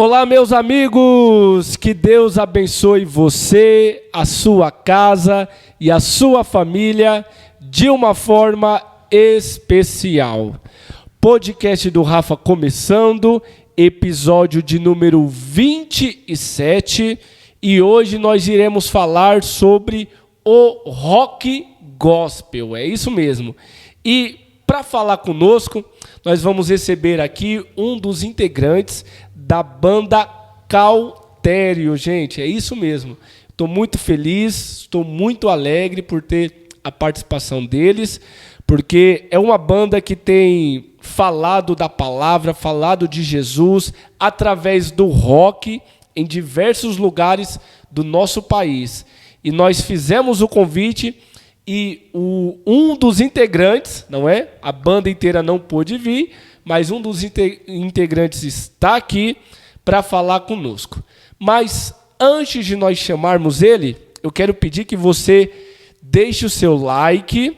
Olá, meus amigos, que Deus abençoe você, a sua casa e a sua família de uma forma especial. Podcast do Rafa começando, episódio de número 27, e hoje nós iremos falar sobre o rock gospel, é isso mesmo. E para falar conosco, nós vamos receber aqui um dos integrantes da banda Cautério, gente, é isso mesmo. Estou muito feliz, estou muito alegre por ter a participação deles, porque é uma banda que tem falado da palavra, falado de Jesus através do rock em diversos lugares do nosso país. E nós fizemos o convite e um dos integrantes, não é? A banda inteira não pôde vir, mas um dos integrantes está aqui para falar conosco. Mas antes de nós chamarmos ele, eu quero pedir que você deixe o seu like,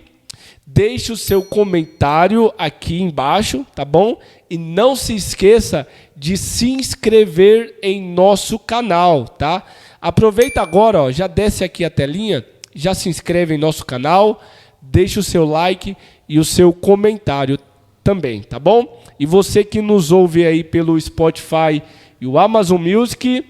deixe o seu comentário aqui embaixo, tá bom? E não se esqueça de se inscrever em nosso canal, tá? Aproveita agora, ó, já desce aqui a telinha, já se inscreve em nosso canal, deixe o seu like e o seu comentário também, tá bom? E você que nos ouve aí pelo Spotify e o Amazon Music,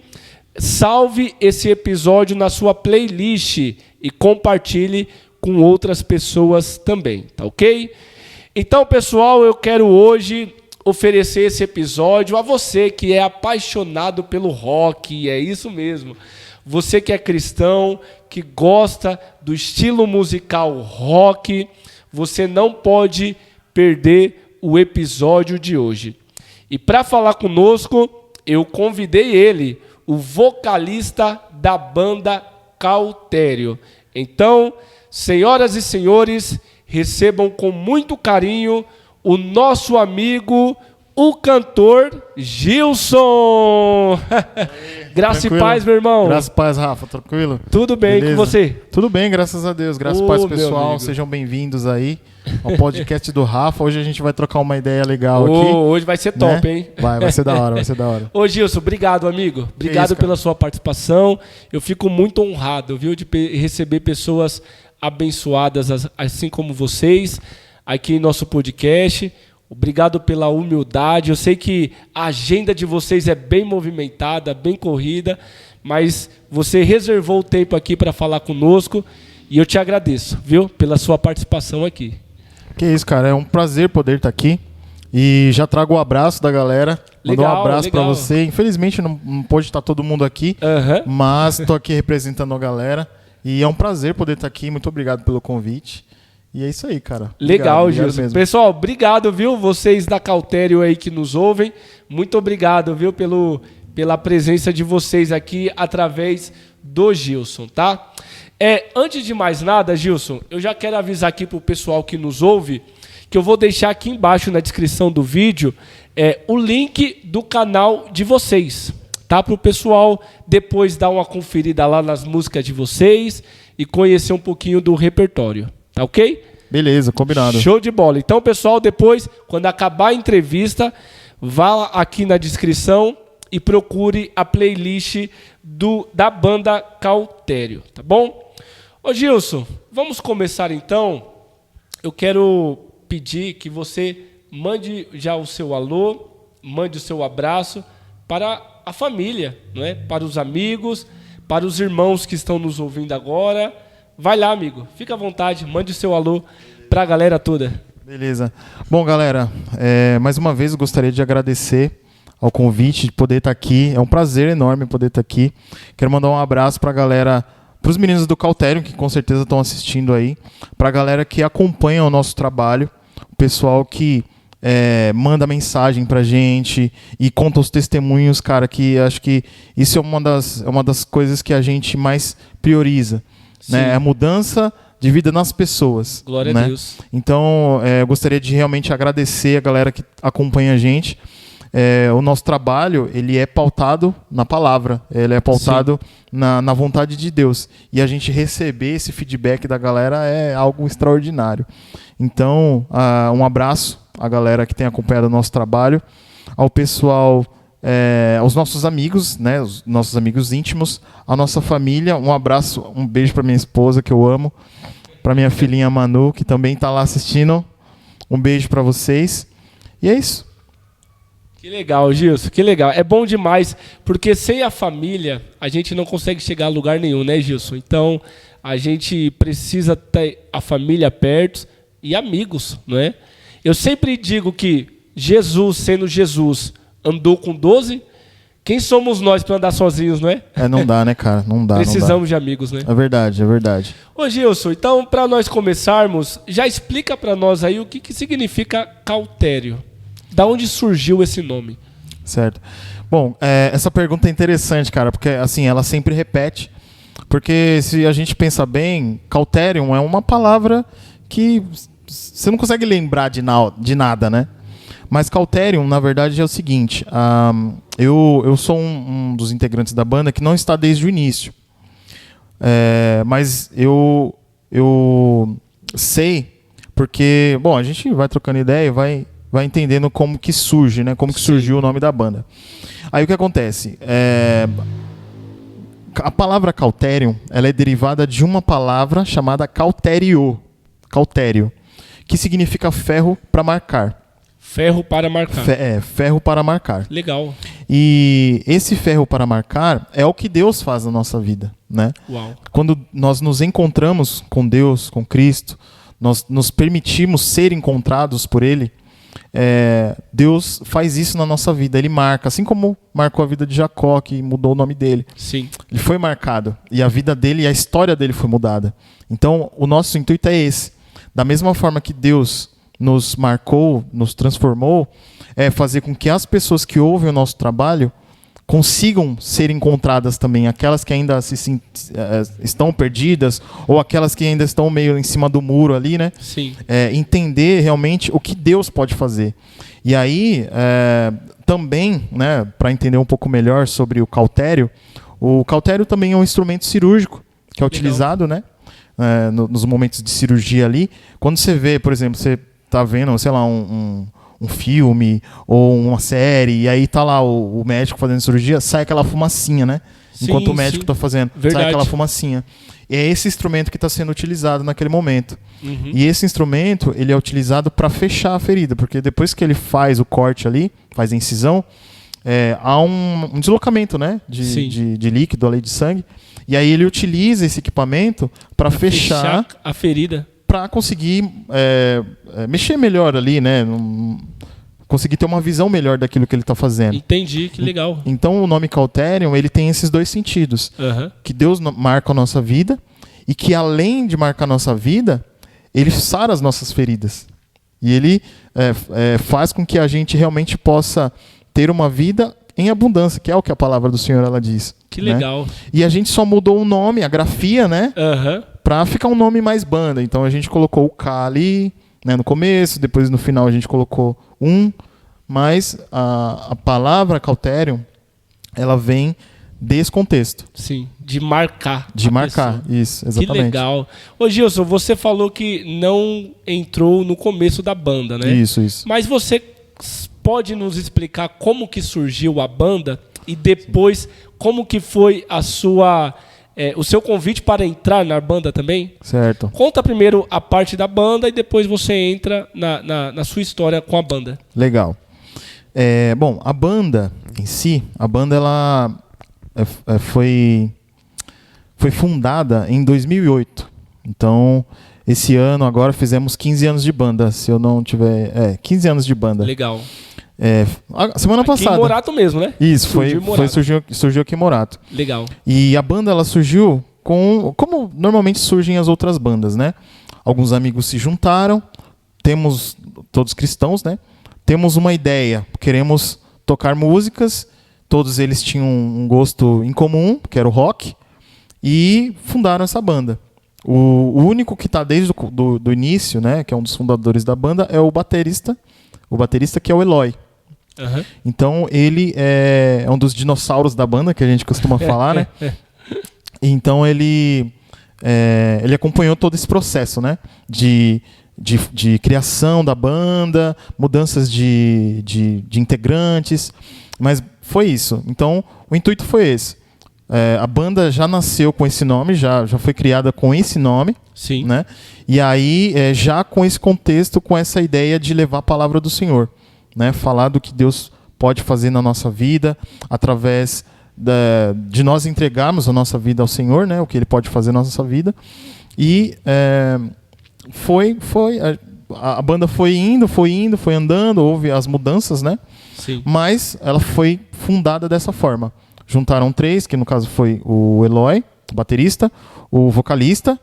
salve esse episódio na sua playlist e compartilhe com outras pessoas também, tá ok? Então, pessoal, eu quero hoje oferecer esse episódio a você que é apaixonado pelo rock, é isso mesmo. Você que é cristão, que gosta do estilo musical rock, você não pode perder o episódio de hoje. E para falar conosco, eu convidei ele, o vocalista da banda Cautério. Então, senhoras e senhores, recebam com muito carinho o nosso amigo, o cantor Gilson. Graça Tranquilo. e paz, meu irmão. Graça e paz, Rafa. Tranquilo? Tudo bem. Beleza? Com você? Tudo bem, graças a Deus. Graças e paz, pessoal. Sejam bem-vindos aí ao podcast do Rafa. Hoje a gente vai trocar uma ideia legal aqui. Hoje vai ser top, né? Hein? Vai ser da hora, vai ser da hora. Ô, Gilson, obrigado, amigo. Obrigado pela sua participação. Eu fico muito honrado, viu, de receber pessoas abençoadas, assim como vocês, aqui em nosso podcast. Obrigado pela humildade. Eu sei que a agenda de vocês é bem movimentada, bem corrida, mas você reservou o tempo aqui para falar conosco e eu te agradeço, viu, pela sua participação aqui. Que isso, cara. É um prazer poder estar aqui. E já trago o abraço da galera. Mandar um abraço para você. Infelizmente não pôde estar todo mundo aqui, mas estou aqui representando a galera. E é um prazer poder estar aqui. Muito obrigado pelo convite. E é isso aí, cara. Legal, Gilson. Pessoal, obrigado, viu? Vocês da Cautério aí que nos ouvem. Muito obrigado, viu? Pela presença de vocês aqui através do Gilson, tá? Antes de mais nada, Gilson, eu já quero avisar aqui pro pessoal que nos ouve que eu vou deixar aqui embaixo na descrição do vídeo o link do canal de vocês, tá? Pro pessoal depois dar uma conferida lá nas músicas de vocês e conhecer um pouquinho do repertório. Tá ok? Beleza, combinado. Show de bola. Então, pessoal, depois, quando acabar a entrevista, vá aqui na descrição e procure a playlist da banda Cautério, tá bom? Ô Gilson, vamos começar então. Eu quero pedir que você mande já o seu alô, mande o seu abraço para a família, não é? Para os amigos, para os irmãos que estão nos ouvindo agora. Vai lá, amigo. Fica à vontade. Mande o seu alô para a galera toda. Beleza. Bom, galera, mais uma vez eu gostaria de agradecer ao convite de poder estar aqui. É um prazer enorme poder estar aqui. Quero mandar um abraço para a galera, para os meninos do Cautério, que com certeza estão assistindo aí, para a galera que acompanha o nosso trabalho, o pessoal que manda mensagem pra gente e conta os testemunhos, cara, que acho que isso é uma das coisas que a gente mais prioriza. Né? A mudança de vida nas pessoas. Glória né? a Deus. Então, eu gostaria de realmente agradecer a galera que acompanha a gente. O nosso trabalho, ele é pautado na palavra, ele é pautado na vontade de Deus. E a gente receber esse feedback da galera é algo extraordinário. Então, um abraço à galera que tem acompanhado o nosso trabalho, ao pessoal aos nossos amigos, né, os nossos amigos íntimos, a nossa família, um abraço, um beijo para minha esposa, que eu amo, para minha filhinha Manu, que também está lá assistindo, um beijo para vocês, e é isso. Que legal, Gilson, que legal. É bom demais, porque sem a família, a gente não consegue chegar a lugar nenhum, né, Gilson? Então, a gente precisa ter a família perto e amigos, não é? Eu sempre digo que Jesus, sendo Jesus, andou com 12. Quem somos nós para andar sozinhos, não é? Não dá, né, cara? Não dá. Precisamos de amigos, né? É verdade, é verdade. Ô, Gilson, então, para nós começarmos, já explica para nós aí o que significa cautério. Da onde surgiu esse nome? Certo. Bom, essa pergunta é interessante, cara, porque assim, ela sempre repete. Porque se a gente pensa bem, cauterium é uma palavra que você não consegue lembrar de nada, né? Mas cauterium, na verdade, é o seguinte. Eu sou um dos integrantes da banda que não está desde o início. Mas eu sei, porque, bom, a gente vai trocando ideia e vai entendendo como que surge, né? Como que surgiu o nome da banda. Aí o que acontece? A palavra cauterium, ela é derivada de uma palavra chamada cautério, que significa ferro para marcar. Ferro para marcar. Ferro para marcar. Legal. E esse ferro para marcar é o que Deus faz na nossa vida, né? Uau. Quando nós nos encontramos com Deus, com Cristo, nós nos permitimos ser encontrados por Ele, Deus faz isso na nossa vida. Ele marca, assim como marcou a vida de Jacó, que mudou o nome dele. Sim. Ele foi marcado e a vida dele e a história dele foi mudada. Então, o nosso intuito é esse. Da mesma forma que Deus nos marcou, nos transformou, é fazer com que as pessoas que ouvem o nosso trabalho consigam ser encontradas também, aquelas que ainda estão perdidas ou aquelas que ainda estão meio em cima do muro ali, né? Sim. Entender realmente o que Deus pode fazer. E aí, também, né, para entender um pouco melhor sobre o cautério também é um instrumento cirúrgico que é utilizado, né, nos momentos de cirurgia ali. Quando você vê, por exemplo, você está vendo, sei lá, um filme ou uma série, e aí tá lá o médico fazendo cirurgia, sai aquela fumacinha, né? Enquanto o médico está fazendo, sai aquela fumacinha. E é esse instrumento que está sendo utilizado naquele momento. Uhum. E esse instrumento, ele é utilizado para fechar a ferida, porque depois que ele faz o corte ali, faz a incisão, há um deslocamento, né? De líquido ali, de sangue. E aí ele utiliza esse equipamento para fechar a ferida, para conseguir mexer melhor ali, né? Conseguir ter uma visão melhor daquilo que ele está fazendo. Entendi, que legal. Então o nome cauterium, ele tem esses dois sentidos. Uhum. Que Deus marca a nossa vida e que além de marcar a nossa vida, ele sara as nossas feridas. E ele faz com que a gente realmente possa ter uma vida em abundância, que é o que a palavra do Senhor ela diz. Que legal. Né? E a gente só mudou o nome, a grafia, né? Uhum. Para ficar um nome mais banda. Então a gente colocou o K ali, né, no começo, depois no final a gente colocou mas a palavra cauterium, ela vem desse contexto. Sim, de marcar. De marcar, pessoa. Isso, exatamente. Que legal. Ô Gilson, você falou que não entrou no começo da banda, né? Isso. Mas você pode nos explicar como que surgiu a banda e depois como que foi o seu convite para entrar na banda também? Certo. Conta primeiro a parte da banda e depois você entra na sua história com a banda. Legal. Bom, a banda em si, ela foi fundada em 2008. Então, esse ano agora fizemos 15 anos de banda, se eu não tiver... 15 anos de banda. Legal. Semana passada. Aqui em Morato mesmo, né? Isso, surgiu aqui em Morato. Legal. E a banda ela surgiu como normalmente surgem as outras bandas, né? Alguns amigos se juntaram, temos todos cristãos, né? Temos uma ideia, queremos tocar músicas, todos eles tinham um gosto em comum, que era o rock, e fundaram essa banda. O único que está desde do início, né, que é um dos fundadores da banda, é o baterista que é o Eloy. Uhum. Então ele é um dos dinossauros da banda, que a gente costuma falar, né? Então ele acompanhou todo esse processo, né? De criação da banda, mudanças de integrantes. Mas foi isso. Então, o intuito foi esse. A banda já nasceu com esse nome, já foi criada com esse nome. Sim. Né? E aí, já com esse contexto, com essa ideia de levar a palavra do Senhor. Né? Falar do que Deus pode fazer na nossa vida, através de nós entregarmos a nossa vida ao Senhor, né? O que Ele pode fazer na nossa vida. E a banda foi indo, foi andando, houve as mudanças, né? Sim. Mas ela foi fundada dessa forma. Juntaram 3, que no caso foi o Eloy, o baterista, o vocalista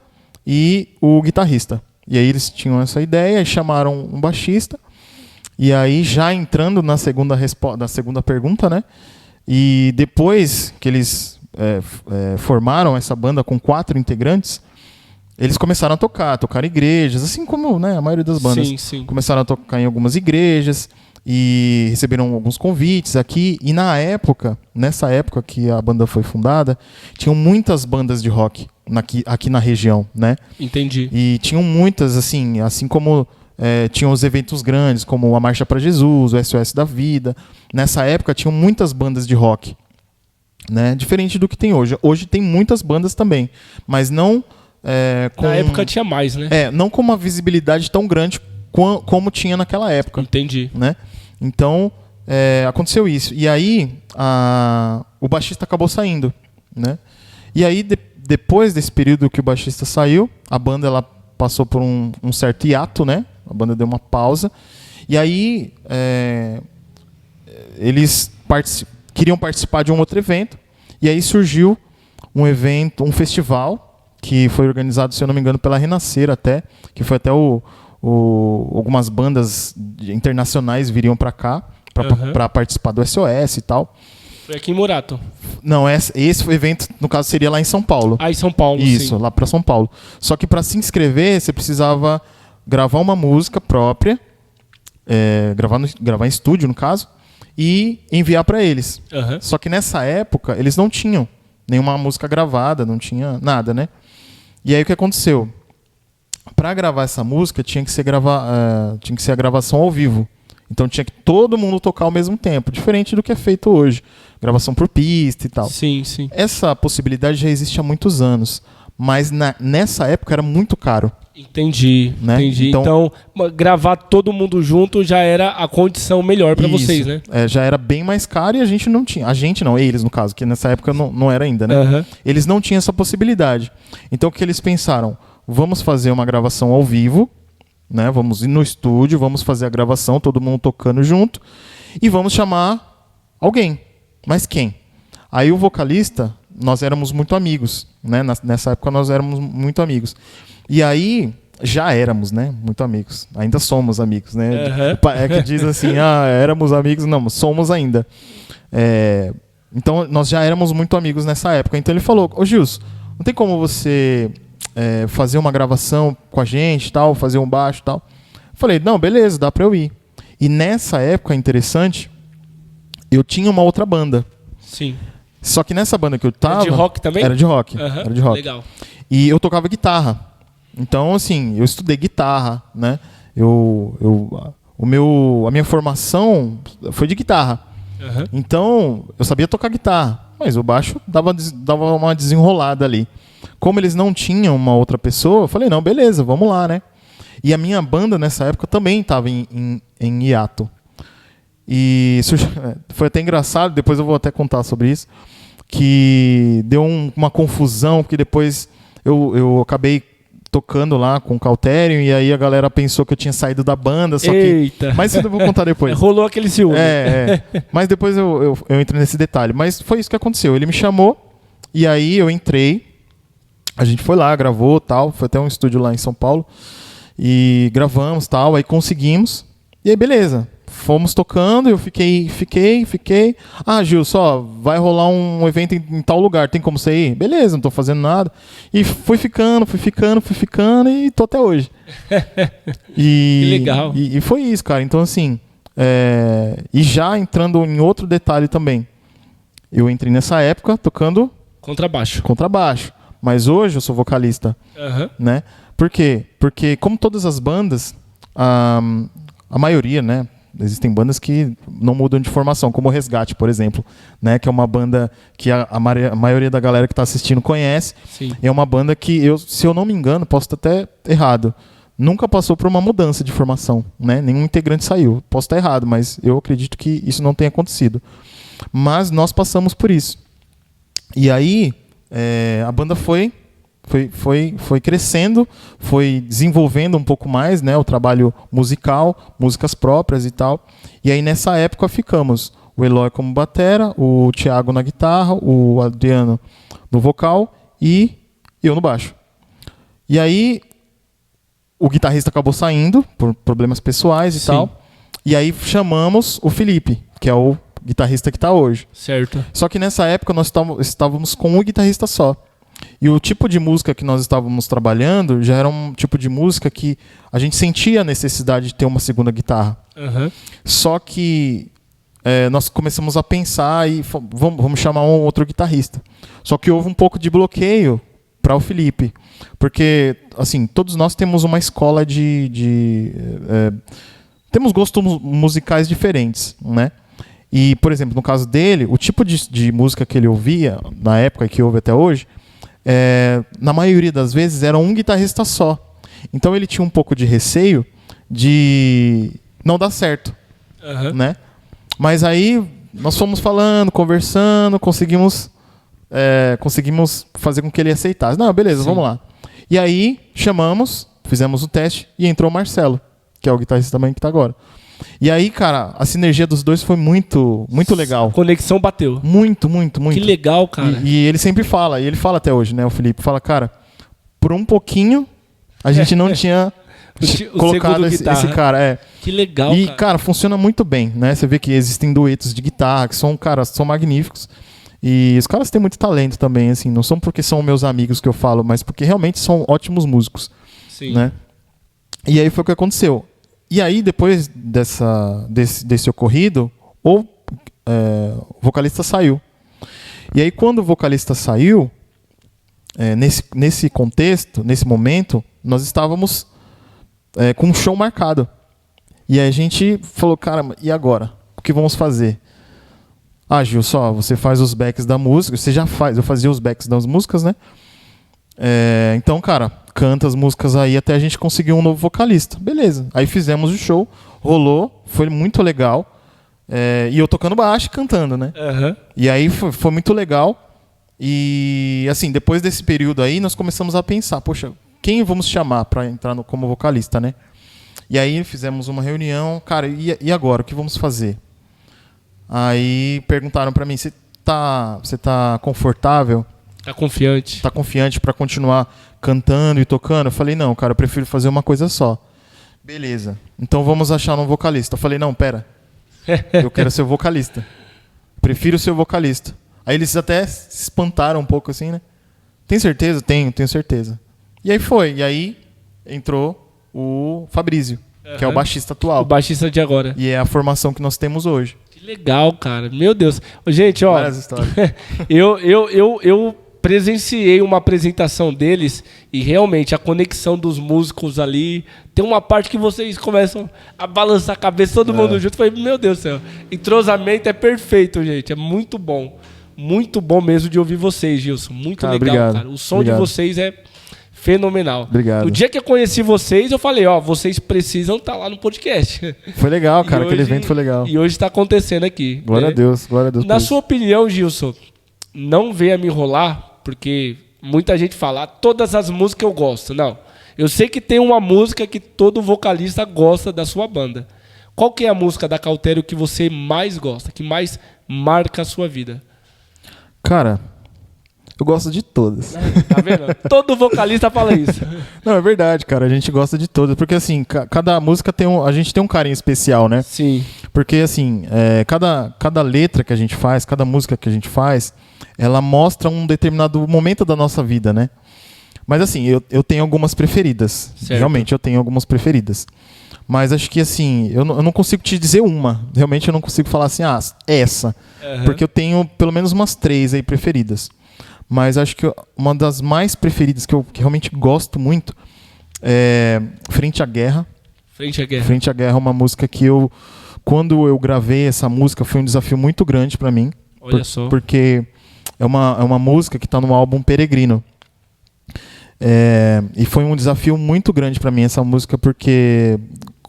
e o guitarrista. E aí eles tinham essa ideia e chamaram um baixista. E aí já entrando na segunda pergunta, né? E depois que eles formaram essa banda com 4 integrantes, eles começaram a tocar em igrejas, assim como, né, a maioria das bandas. Sim, sim. Começaram a tocar em algumas igrejas e receberam alguns convites aqui. E nessa época que a banda foi fundada, tinham muitas bandas de rock aqui na região, né? Entendi. E tinham muitas, assim como tinham os eventos grandes, como a Marcha para Jesus, o SOS da Vida. Nessa época tinham muitas bandas de rock, né? Diferente do que tem hoje. Hoje tem muitas bandas também, mas não... Na época tinha mais, né? Não com uma visibilidade tão grande como tinha naquela época. Entendi. Né? Então, aconteceu isso. E aí, o baixista acabou saindo. Né? E aí, depois desse período que o baixista saiu, a banda ela passou por um certo hiato, né? A banda deu uma pausa. E aí, eles queriam participar de um outro evento. E aí surgiu um festival, que foi organizado, se eu não me engano, pela Renascer até, que foi até algumas bandas internacionais viriam para cá para participar do SOS e tal. Foi aqui em Morato. Não, esse evento, no caso, seria lá em São Paulo. Em São Paulo, isso, sim. Lá para São Paulo. Só que para se inscrever, você precisava gravar uma música própria, gravar em estúdio, no caso, e enviar para eles. Uhum. Só que nessa época, eles não tinham nenhuma música gravada, não tinha nada, né? E aí o que aconteceu? Para gravar essa música tinha que ser a gravação ao vivo. Então tinha que todo mundo tocar ao mesmo tempo, diferente do que é feito hoje, gravação por pista e tal. Sim, sim. Essa possibilidade já existe há muitos anos, mas nessa época era muito caro. Entendi, né? entendi. Então, gravar todo mundo junto já era a condição melhor para vocês, né? Já era bem mais caro e a gente não tinha. A gente não, eles no caso, que nessa época não era ainda, né? Uhum. Eles não tinham essa possibilidade. Então o que eles pensaram? Vamos fazer uma gravação ao vivo, né? Vamos ir no estúdio, vamos fazer a gravação, todo mundo tocando junto, e vamos chamar alguém. Mas quem? Aí o vocalista, nós éramos muito amigos, né? Nessa época nós éramos muito amigos. E aí, já éramos, né? Muito amigos. Ainda somos amigos, né? Uhum. É que diz assim, éramos amigos. Não, somos ainda. Então, nós já éramos muito amigos nessa época. Então, ele falou, ô Gilson, não tem como você fazer uma gravação com a gente, tal, fazer um baixo e tal? Eu falei, não, beleza, dá pra eu ir. E nessa época, interessante, eu tinha uma outra banda. Sim. Só que nessa banda que eu tava... Era de rock também? Era de rock. Uhum. Era de rock. Legal. E eu tocava guitarra. Então, assim, eu estudei guitarra, né? A minha formação foi de guitarra. Uhum. Então, eu sabia tocar guitarra, mas o baixo dava uma desenrolada ali. Como eles não tinham uma outra pessoa, eu falei, não, beleza, vamos lá, né? E a minha banda, nessa época, também estava em hiato. E foi até engraçado, depois eu vou até contar sobre isso, que deu uma confusão, porque depois eu acabei tocando lá com o Cauterium, e aí a galera pensou que eu tinha saído da banda, só Eita. Mas isso eu vou contar depois. Rolou aquele ciúme. Mas depois eu entro nesse detalhe. Mas foi isso que aconteceu. Ele me chamou, e aí eu entrei, a gente foi lá, gravou, tal, foi até um estúdio lá em São Paulo, e gravamos, tal, aí conseguimos, e aí beleza. Fomos tocando, eu fiquei. Gil, só vai rolar um evento em tal lugar, tem como você ir? Beleza, não tô fazendo nada. E fui ficando, e tô até hoje. Que legal. E foi isso, cara. Então, assim, e já entrando em outro detalhe também. Eu entrei nessa época tocando... Contrabaixo. Mas hoje eu sou vocalista. Uhum. Né? Por quê? Porque, como todas as bandas, a maioria, né? Existem bandas que não mudam de formação, como o Resgate, por exemplo, né? Que é uma banda que a maioria da galera que está assistindo conhece. Sim. É uma banda que, se eu não me engano, posso estar até errado, nunca passou por uma mudança de formação, né? Nenhum integrante saiu. Posso estar errado, mas eu acredito que isso não tenha acontecido. Mas nós passamos por isso. E aí, a banda foi crescendo, foi desenvolvendo um pouco mais, né, o trabalho musical, músicas próprias e tal. E aí, nessa época, ficamos o Eloy como batera, o Thiago na guitarra, o Adriano no vocal e eu no baixo. E aí, o guitarrista acabou saindo por problemas pessoais e tal. E aí, chamamos o Felipe, que é o guitarrista que está hoje. Certo. Só que nessa época nós estávamos com um guitarrista só. E o tipo de música que nós estávamos trabalhando já era um tipo de música que a gente sentia a necessidade de ter uma segunda guitarra. Uhum. Só que nós começamos a pensar e vamos chamar um outro guitarrista. Só que houve um pouco de bloqueio para o Felipe. Porque, assim, todos nós temos uma escola temos gostos musicais diferentes, né? E, por exemplo, no caso dele, o tipo de música que ele ouvia, na época que ouve até hoje, na maioria das vezes era um guitarrista só. Então ele tinha um pouco de receio de não dar certo, né? Mas aí nós fomos falando, conversando, conseguimos fazer com que ele aceitasse. Não, beleza, vamos lá. E aí chamamos, fizemos o teste e entrou o Marcelo, que é o guitarrista também que está agora. E aí, cara, a sinergia dos dois foi muito, muito legal. Conexão bateu. Muito, muito, muito. Que legal, cara. E ele sempre fala, e ele fala até hoje, né, o Felipe, fala, cara, por um pouquinho a gente não tinha colocado esse cara. Que legal, e, cara, funciona muito bem, né? Você vê que existem duetos de guitarra que são, cara, são magníficos. E os caras têm muito talento também, assim, não são porque são meus amigos que eu falo, mas porque realmente são ótimos músicos. Sim. Né? E aí foi o que aconteceu. E aí, depois desse ocorrido, o vocalista saiu. E aí, quando o vocalista saiu, nesse contexto, nesse momento, nós estávamos com um show marcado. E aí a gente falou, cara, e agora? O que vamos fazer? Ah, Gil, você faz os backs da música, você já faz, eu fazia os backs das músicas, né? Então, cara, canta as músicas aí até a gente conseguir um novo vocalista. Beleza. Aí fizemos o show, rolou, foi muito legal. E eu tocando baixo e cantando, né? Uhum. E aí foi muito legal. E, assim, depois desse período aí, nós começamos a pensar, poxa, quem vamos chamar para entrar como vocalista, né? E aí fizemos uma reunião, cara, e agora? O que vamos fazer? Aí perguntaram para mim, você tá confortável? Tá confiante? Tá confiante para continuar cantando e tocando? Eu falei, não, cara, eu prefiro fazer uma coisa só. Beleza. Então vamos achar um vocalista. Eu falei, não, pera. Eu quero ser vocalista. Prefiro ser vocalista. Aí eles até se espantaram um pouco assim, né? Tem certeza? Tenho certeza. E aí foi. E aí entrou o Fabrício, que é o baixista atual. O baixista de agora. E é a formação que nós temos hoje. Que legal, cara. Meu Deus. Gente, ó. Várias histórias. eu presenciei uma apresentação deles e realmente a conexão dos músicos ali, tem uma parte que vocês começam a balançar a cabeça, todo mundo junto. Eu falei, meu Deus do céu, entrosamento é perfeito, gente, é muito bom mesmo de ouvir vocês, Gilson, muito legal, obrigado. Cara, o som de vocês é fenomenal. Obrigado. No dia que eu conheci vocês, eu falei, vocês precisam estar lá no podcast. Foi legal, cara, aquele evento foi legal. E hoje está acontecendo aqui. Glória a Deus, glória a Deus. Na sua opinião, Gilson, não venha me enrolar, porque muita gente fala, todas as músicas eu gosto. Não. Eu sei que tem uma música que todo vocalista gosta da sua banda. Qual que é a música da Cautério que você mais gosta, que mais marca a sua vida? Cara, eu gosto de todas. Tá vendo? Todo vocalista fala isso. Não, é verdade, cara. A gente gosta de todas. Porque, assim, cada música a gente tem um carinho especial, né? Sim. Porque, assim, cada letra que a gente faz, cada música que a gente faz, ela mostra um determinado momento da nossa vida, né? Mas, assim, eu tenho algumas preferidas. Certo. Realmente, eu tenho algumas preferidas. Mas acho que, assim, eu não consigo te dizer uma. Realmente, eu não consigo falar assim, essa. Uhum. Porque eu tenho pelo menos umas 3 aí preferidas. Mas acho que uma das mais preferidas que realmente gosto muito é Frente à Guerra. Frente à Guerra. Frente à Guerra é uma música que eu quando eu gravei essa música, foi um desafio muito grande para mim. Olha só. Porque é uma música que está no álbum Peregrino. E foi um desafio muito grande para mim essa música, porque,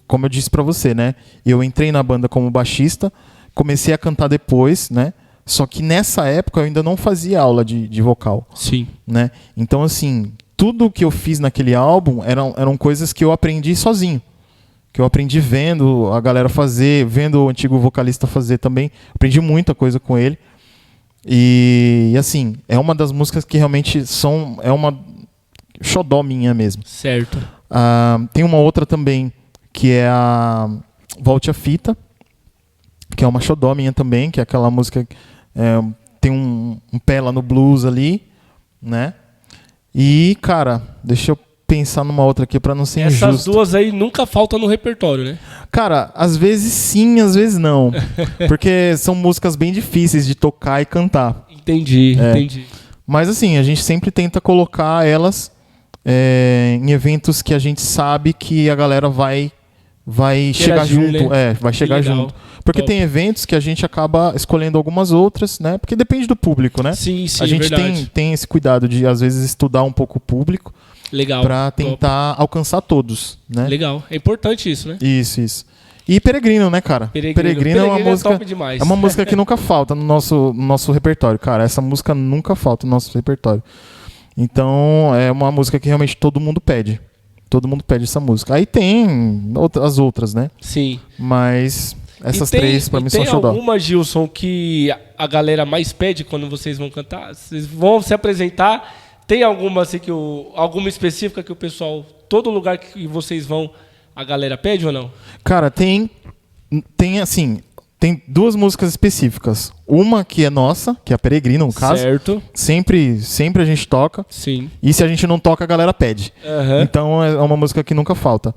como eu disse para você, né? Eu entrei na banda como baixista, comecei a cantar depois, né? Só que nessa época eu ainda não fazia aula de vocal. Sim. Né? Então, assim, tudo que eu fiz naquele álbum eram coisas que eu aprendi sozinho. Que eu aprendi vendo a galera fazer, vendo o antigo vocalista fazer também. Aprendi muita coisa com ele. E assim, é uma das músicas que realmente é uma xodó minha mesmo. Certo. Tem uma outra também, que é a Volte a Fita, que é uma xodó minha também, que é aquela música... tem um pé lá no blues ali, né? E, cara, deixa eu pensar numa outra aqui pra não ser injusto. Essas duas aí nunca faltam no repertório, né? Cara, às vezes sim, às vezes não. Porque são músicas bem difíceis de tocar e cantar. Entendi. Mas assim, a gente sempre tenta colocar elas em eventos que a gente sabe que a galera vai chegar junto. Né? Vai chegar junto. Porque Top. tem eventos que a gente acaba escolhendo algumas outras, né? Porque depende do público, né? Sim, a gente tem esse cuidado de, às vezes, estudar um pouco o público. Legal. Pra tentar alcançar todos, né? Legal. É importante isso, né? Isso. E Peregrino, né, cara? Peregrino é uma música... top demais. É uma música que nunca falta no nosso repertório, cara. Essa música nunca falta no nosso repertório. Então, é uma música que realmente todo mundo pede. Todo mundo pede essa música. Aí tem as outras, né? Sim. Mas essas três, pra mim, são xodó. Tem alguma, Gilson, que a galera mais pede quando vocês vão cantar? Vocês vão se apresentar... Tem alguma assim alguma específica que o pessoal, todo lugar que vocês vão, a galera pede ou não? Cara, tem assim, tem duas músicas específicas. Uma que é nossa, que é a Peregrino, no caso. Certo. Sempre a gente toca. Sim. E se a gente não toca, a galera pede. Uhum. Então é uma música que nunca falta.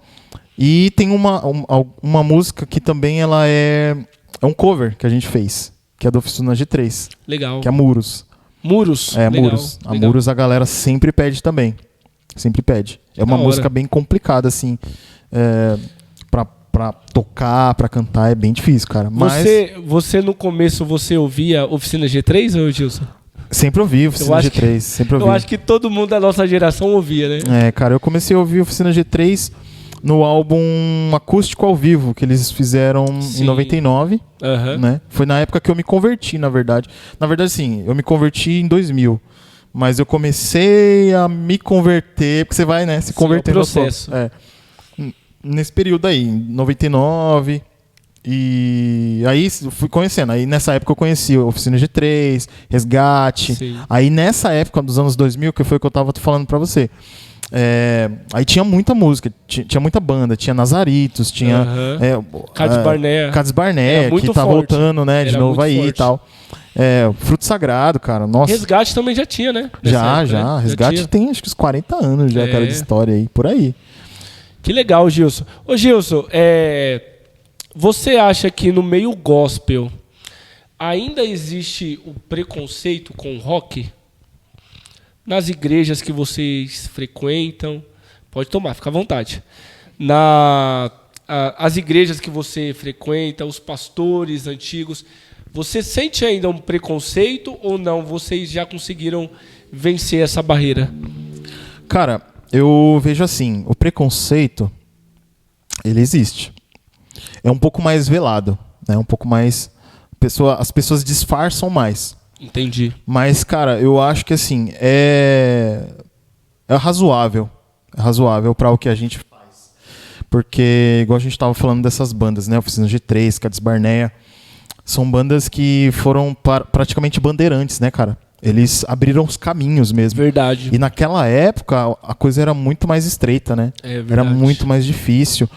E tem uma música que também ela é um cover que a gente fez, que é da Oficina G3. Legal. Que é Muros. Muros? Legal, Muros. A Muros a galera sempre pede também. Sempre pede. É uma música bem complicada, assim. Pra tocar, pra cantar, é bem difícil, cara. Mas Você no começo, você ouvia Oficina G3, ou Gilson? Sempre ouvi Oficina G3. Sempre ouvi. Eu acho que todo mundo da nossa geração ouvia, né? Cara, eu comecei a ouvir Oficina G3 no álbum Acústico ao Vivo, que eles fizeram em 99. Né? Foi na época que eu me converti, na verdade. Na verdade, sim, eu me converti em 2000. Mas eu comecei a me converter, porque você vai, né, se convertendo. Sim, é o processo. Nesse período aí, em 99. E aí fui conhecendo. Aí nessa época eu conheci Oficina G3, Resgate. Sim. Aí nessa época dos anos 2000, que foi o que eu tava falando pra você. Aí tinha muita música, tinha muita banda, tinha Nazaritos, tinha Cades Barné, que tá voltando, né, de novo aí e tal. Fruto Sagrado, cara, nossa. Resgate também já tinha, né? Já. Resgate tem acho que uns 40 anos já, cara, de história aí, por aí. Que legal, Gilson. Ô Gilson, você acha que no meio gospel ainda existe o preconceito com o rock? Nas igrejas que vocês frequentam, pode tomar, fica à vontade. As igrejas que você frequenta, os pastores antigos, você sente ainda um preconceito ou não? Vocês já conseguiram vencer essa barreira? Cara, eu vejo assim, o preconceito, ele existe. É um pouco mais velado, né? Um pouco mais... As pessoas disfarçam mais. Entendi. Mas, cara, eu acho que assim, é razoável. É razoável para o que a gente faz. Porque, igual a gente estava falando dessas bandas, né? Oficina G3, Cades Barneia, são bandas que foram praticamente bandeirantes, né, cara? Eles abriram os caminhos mesmo. Verdade. E naquela época, a coisa era muito mais estreita, né? Era muito mais difícil.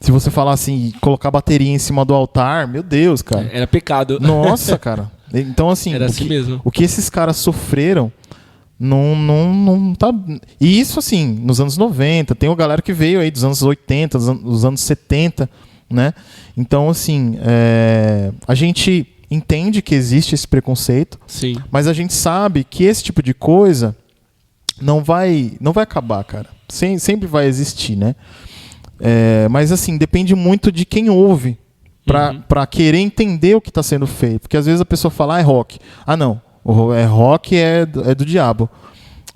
Se você falar assim, colocar bateria em cima do altar, meu Deus, cara. Era pecado. Nossa, cara. Então, assim, era assim mesmo. O que esses caras sofreram não tá... E isso, assim, nos anos 90, tem uma galera que veio aí dos anos 80, dos anos 70, né? Então, assim, a gente entende que existe esse preconceito, sim, mas a gente sabe que esse tipo de coisa não vai acabar, cara. Sempre vai existir, né? Mas, assim, depende muito de quem ouve Pra querer entender o que tá sendo feito. Porque às vezes a pessoa fala, é rock. Ah, não. Rock é do diabo.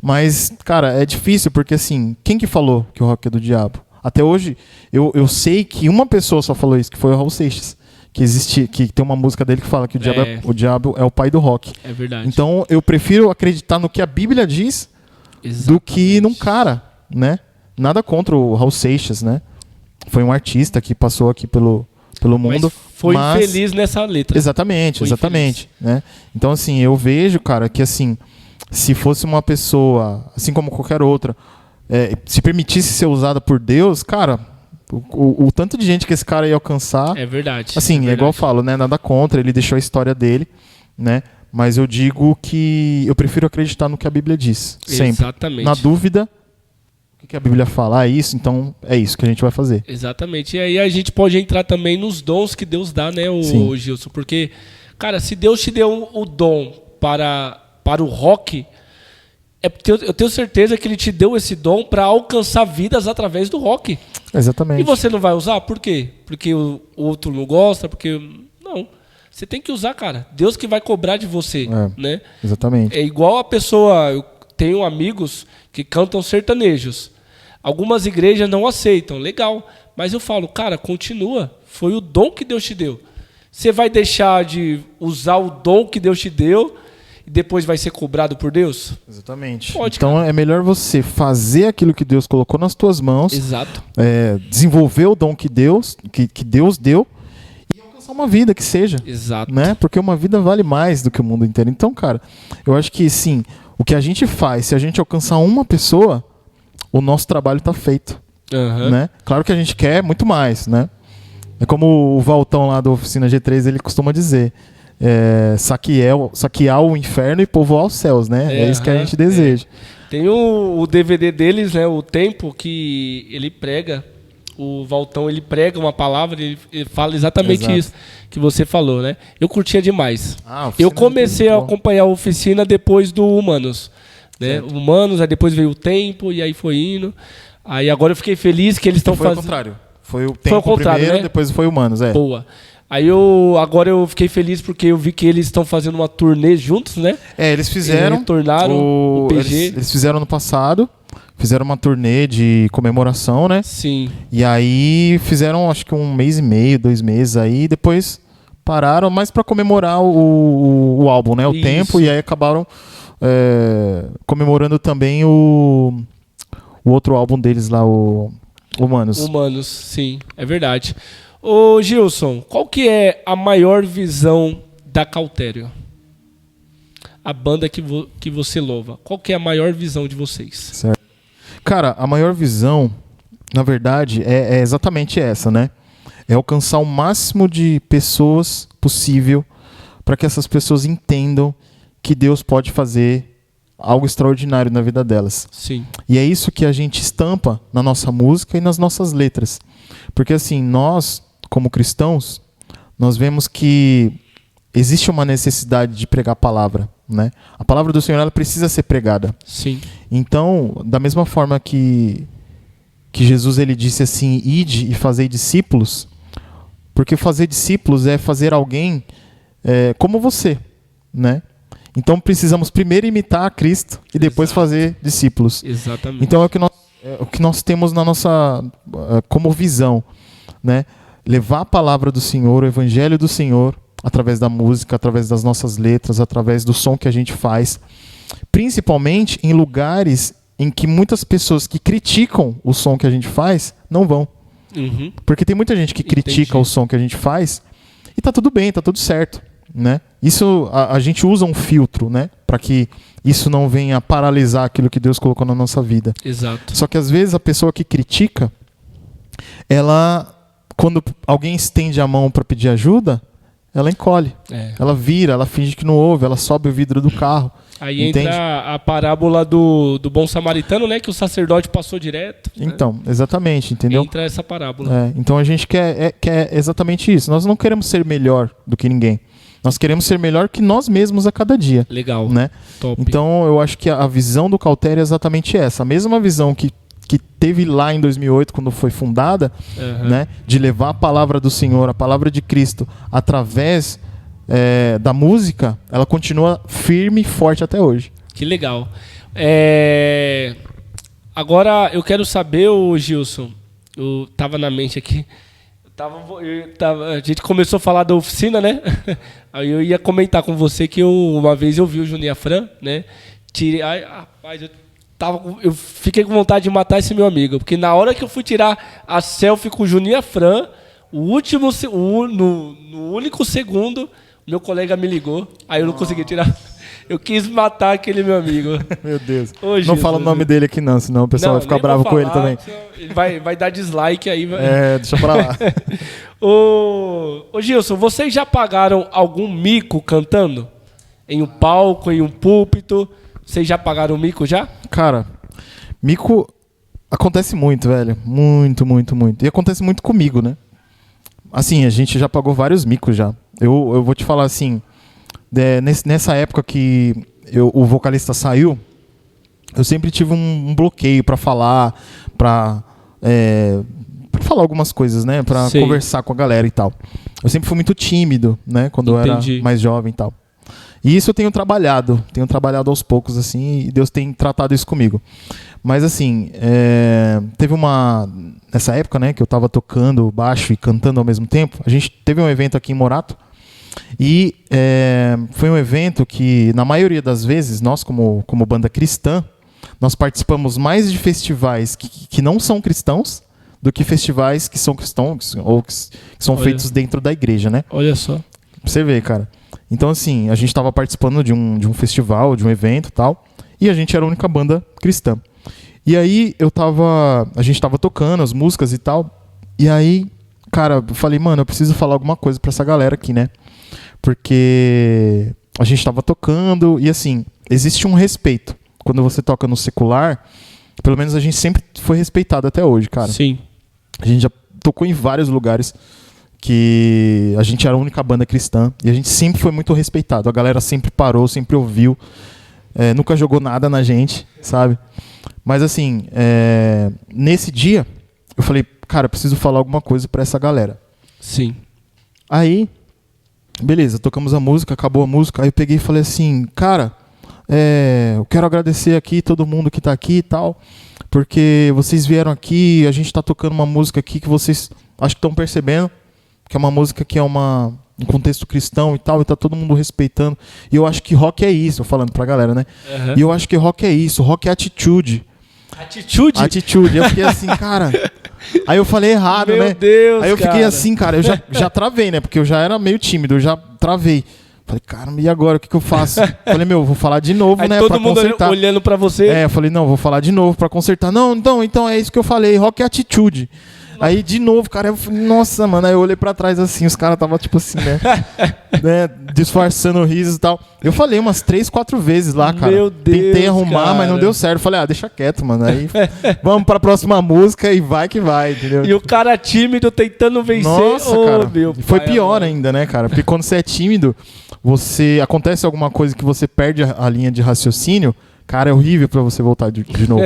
Mas, cara, é difícil porque, assim, quem que falou que o rock é do diabo? Até hoje, eu sei que uma pessoa só falou isso, que foi o Raul Seixas. Que tem uma música dele que fala que o diabo é o pai do rock. É verdade. Então, eu prefiro acreditar no que a Bíblia diz do que num cara, né? Nada contra o Raul Seixas, né? Foi um artista que passou aqui pelo mundo. Foi infeliz nessa letra. Exatamente. Né? Então, assim, eu vejo, cara, que assim, se fosse uma pessoa, assim como qualquer outra, se permitisse ser usada por Deus, cara, o tanto de gente que esse cara ia alcançar... É verdade. Assim, igual eu falo, né? Nada contra, ele deixou a história dele, né? Mas eu digo que eu prefiro acreditar no que a Bíblia diz. Sempre. Exatamente. Na dúvida, o que a Bíblia fala? É isso, então é isso que a gente vai fazer. Exatamente. E aí a gente pode entrar também nos dons que Deus dá, né, Gilson? Porque, cara, se Deus te deu o dom para o rock, eu tenho certeza que Ele te deu esse dom para alcançar vidas através do rock. Exatamente. E você não vai usar? Por quê? Porque o outro não gosta? Porque... Não. Você tem que usar, cara. Deus que vai cobrar de você, né? Exatamente. É igual a pessoa... Eu tenho amigos que cantam sertanejos. Algumas igrejas não aceitam. Legal. Mas eu falo, cara, continua. Foi o dom que Deus te deu. Você vai deixar de usar o dom que Deus te deu e depois vai ser cobrado por Deus? Exatamente. Pode, então cara. É melhor você fazer aquilo que Deus colocou nas tuas mãos. Exato. Desenvolver o dom que Deus deu e alcançar uma vida que seja. Exato. Né? Porque uma vida vale mais do que o mundo inteiro. Então, cara, eu acho que sim, o que a gente faz, se a gente alcançar uma pessoa, o nosso trabalho está feito. Né? Claro que a gente quer muito mais, né? É como o Valtão lá da Oficina G3, ele costuma dizer, saquear o inferno e povoar os céus, né? É isso que a gente deseja. Tem o DVD deles, né? O Tempo, que ele prega, o Valtão, ele prega uma palavra, ele fala exatamente isso que você falou, né? Eu curtia demais. Eu comecei a acompanhar a Oficina depois do Humanos, né? Humanos, aí depois veio o Tempo e aí foi indo. Aí agora eu fiquei feliz que eles estão fazendo... Foi ao contrário. Foi o Tempo primeiro, né? Depois foi Humanos, Boa. Aí agora eu fiquei feliz porque eu vi que eles estão fazendo uma turnê juntos, né? Eles fizeram. Retornaram o PG. Eles fizeram no passado. Fizeram uma turnê de comemoração, né? Sim. E aí fizeram, acho que 1 mês e meio, 2 meses aí. Depois pararam, mais pra comemorar o álbum, né? O Tempo. E aí acabaram comemorando também o outro álbum deles lá, o Humanos. Humanos, sim. É verdade. Ô Gilson, qual que é a maior visão da Cautério? A banda que você louva. Qual que é a maior visão de vocês? Certo. Cara, a maior visão, na verdade, é exatamente essa, né? É alcançar o máximo de pessoas possível para que essas pessoas entendam que Deus pode fazer algo extraordinário na vida delas. Sim. E é isso que a gente estampa na nossa música e nas nossas letras. Porque assim, nós, como cristãos, nós vemos que existe uma necessidade de pregar a palavra, né? A palavra do Senhor, ela precisa ser pregada. Sim. Então, da mesma forma que Jesus ele disse assim, ide e fazei discípulos, porque fazer discípulos é fazer alguém como você, né? Então precisamos primeiro imitar a Cristo e depois fazer discípulos. Exatamente. Então é o que nós temos na nossa como visão, né? Levar a palavra do Senhor, o evangelho do Senhor, através da música, através das nossas letras, através do som que a gente faz, principalmente em lugares em que muitas pessoas que criticam o som que a gente faz não vão. Uhum. Porque tem muita gente que critica o som que a gente faz e tá tudo bem, tá tudo certo, né? Isso a gente usa um filtro, né, para que isso não venha paralisar aquilo que Deus colocou na nossa vida. Exato. Só que às vezes a pessoa que critica, ela, quando alguém estende a mão para pedir ajuda, ela encolhe. Ela vira, ela finge que não ouve, ela sobe o vidro do carro. Aí entra a parábola do bom samaritano, né? Que o sacerdote passou direto. Então, né? Exatamente, entendeu? Entra essa parábola. Então a gente quer exatamente isso. Nós não queremos ser melhor do que ninguém. Nós queremos ser melhor que nós mesmos a cada dia. Legal. Né? Top. Então eu acho que a visão do Cautério é exatamente essa. A mesma visão que que teve lá em 2008, quando foi fundada, né, de levar a palavra do Senhor, a palavra de Cristo, através da música, ela continua firme e forte até hoje. Que legal. Agora eu quero saber, Gilson, eu tava na mente aqui, a gente começou a falar da oficina, né? Aí eu ia comentar com você que uma vez eu vi o Juninho Afran, né? Rapaz, eu fiquei com vontade de matar esse meu amigo, porque na hora que eu fui tirar a selfie com o Juninho Afran, no único segundo, meu colega me ligou, aí eu não consegui tirar. Eu quis matar aquele meu amigo. Meu Deus. Não fala o nome dele aqui não, senão o pessoal vai ficar bravo com ele também. Ele vai dar dislike aí. Deixa pra lá. Ô Gilson, vocês já pagaram algum mico cantando? Em um palco, em um púlpito? Vocês já pagaram mico já? Cara, mico acontece muito, velho. Muito, muito, muito. E acontece muito comigo, né? Assim, a gente já pagou vários micos já. Eu vou te falar assim... Nessa época que o vocalista saiu, eu sempre tive um bloqueio para falar, para falar algumas coisas, né, para conversar com a galera e tal. Eu sempre fui muito tímido, né, quando eu era mais jovem e tal. E isso eu tenho trabalhado aos poucos assim, e Deus tem tratado isso comigo. Mas assim, nessa época, né, que eu estava tocando baixo e cantando ao mesmo tempo, a gente teve um evento aqui em Morato. E foi um evento que, na maioria das vezes, nós como banda cristã, nós participamos mais de festivais que não são cristãos do que festivais que são cristãos ou que são feitos dentro da igreja, né? Olha só. Pra você ver, cara. Então, assim, a gente estava participando de um festival, de um evento e tal, e a gente era a única banda cristã. E aí a gente estava tocando as músicas e tal, e aí, cara, eu falei, mano, eu preciso falar alguma coisa pra essa galera aqui, né? Porque a gente estava tocando e, assim, existe um respeito. Quando você toca no secular, pelo menos a gente sempre foi respeitado até hoje, cara. Sim. A gente já tocou em vários lugares que a gente era a única banda cristã e a gente sempre foi muito respeitado. A galera sempre parou, sempre ouviu, nunca jogou nada na gente, sabe? Mas, assim, nesse dia, eu falei, cara, eu preciso falar alguma coisa pra essa galera. Sim. Aí... beleza, tocamos a música, acabou a música, aí eu peguei e falei assim, cara, eu quero agradecer aqui todo mundo que tá aqui e tal, porque vocês vieram aqui, a gente tá tocando uma música aqui que vocês acho que estão percebendo, que é uma música que é um contexto cristão e tal, e tá todo mundo respeitando, e eu acho que rock é isso, falando pra galera, né? E eu acho que rock é isso, rock é atitude. Atitude? Atitude, eu fiquei assim, cara... Aí eu falei errado, né? Meu Deus, aí eu fiquei cara. assim, cara, eu já travei, né? Porque eu já era meio tímido, eu já travei. Falei, caramba, e agora? O que eu faço? Falei, vou falar de novo, aí né? Todo pra mundo consertar. Olhando pra você. Eu falei, não, vou falar de novo pra consertar. Não, então é isso que eu falei, rock é atitude. Aí, de novo, cara, eu falei, nossa, mano, aí eu olhei pra trás assim, os caras tava tipo assim, né, disfarçando risos e tal. Eu falei umas 3, 4 vezes lá, cara. Meu Deus, tentei arrumar, cara. mas não deu certo. Falei, deixa quieto, mano. Aí, vamos pra próxima música e vai que vai, entendeu? E o cara tímido tentando vencer. Nossa, cara. Meu foi pai, pior amor. ainda, né, cara? Porque quando você é tímido, acontece alguma coisa que você perde a linha de raciocínio, cara, é horrível pra você voltar de novo.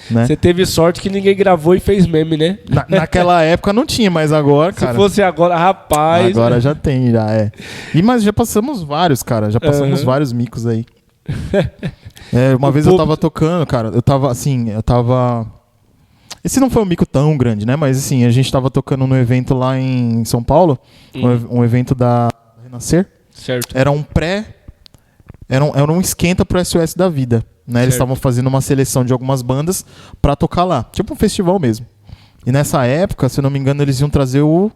Né? Você teve sorte que ninguém gravou e fez meme, né? Naquela época não tinha, mas agora, cara... Se fosse agora, rapaz... Agora já tem, já é. Mas já passamos vários, cara. Já passamos vários micos aí. Uma vez eu tava tocando, cara. Eu tava... Esse não foi um mico tão grande, né? Mas assim, a gente tava tocando no evento lá em São Paulo. Um evento da Renascer. Certo. Era um esquenta pro SOS da Vida, né? Eles estavam fazendo uma seleção de algumas bandas pra tocar lá. Tipo um festival mesmo. E nessa época, se eu não me engano, eles iam trazer o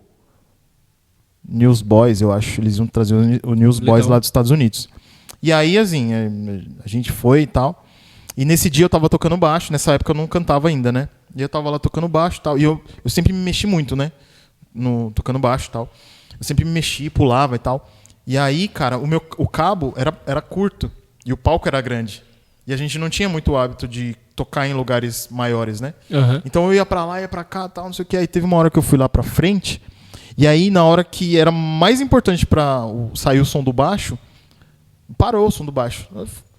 Newsboys, eu acho. Eles iam trazer o Newsboys lá dos Estados Unidos. E aí, assim, a gente foi e tal. E nesse dia eu tava tocando baixo. Nessa época eu não cantava ainda, né? E eu tava lá tocando baixo e tal. E eu sempre me mexi muito, né? Tocando baixo e tal. Eu sempre me mexi, pulava e tal. E aí, cara, o cabo era curto e o palco era grande. E a gente não tinha muito hábito de tocar em lugares maiores, né? Então eu ia pra lá, ia pra cá, tal, não sei o que. Aí teve uma hora que eu fui lá pra frente. E aí, na hora que era mais importante pra sair o som do baixo, parou o som do baixo.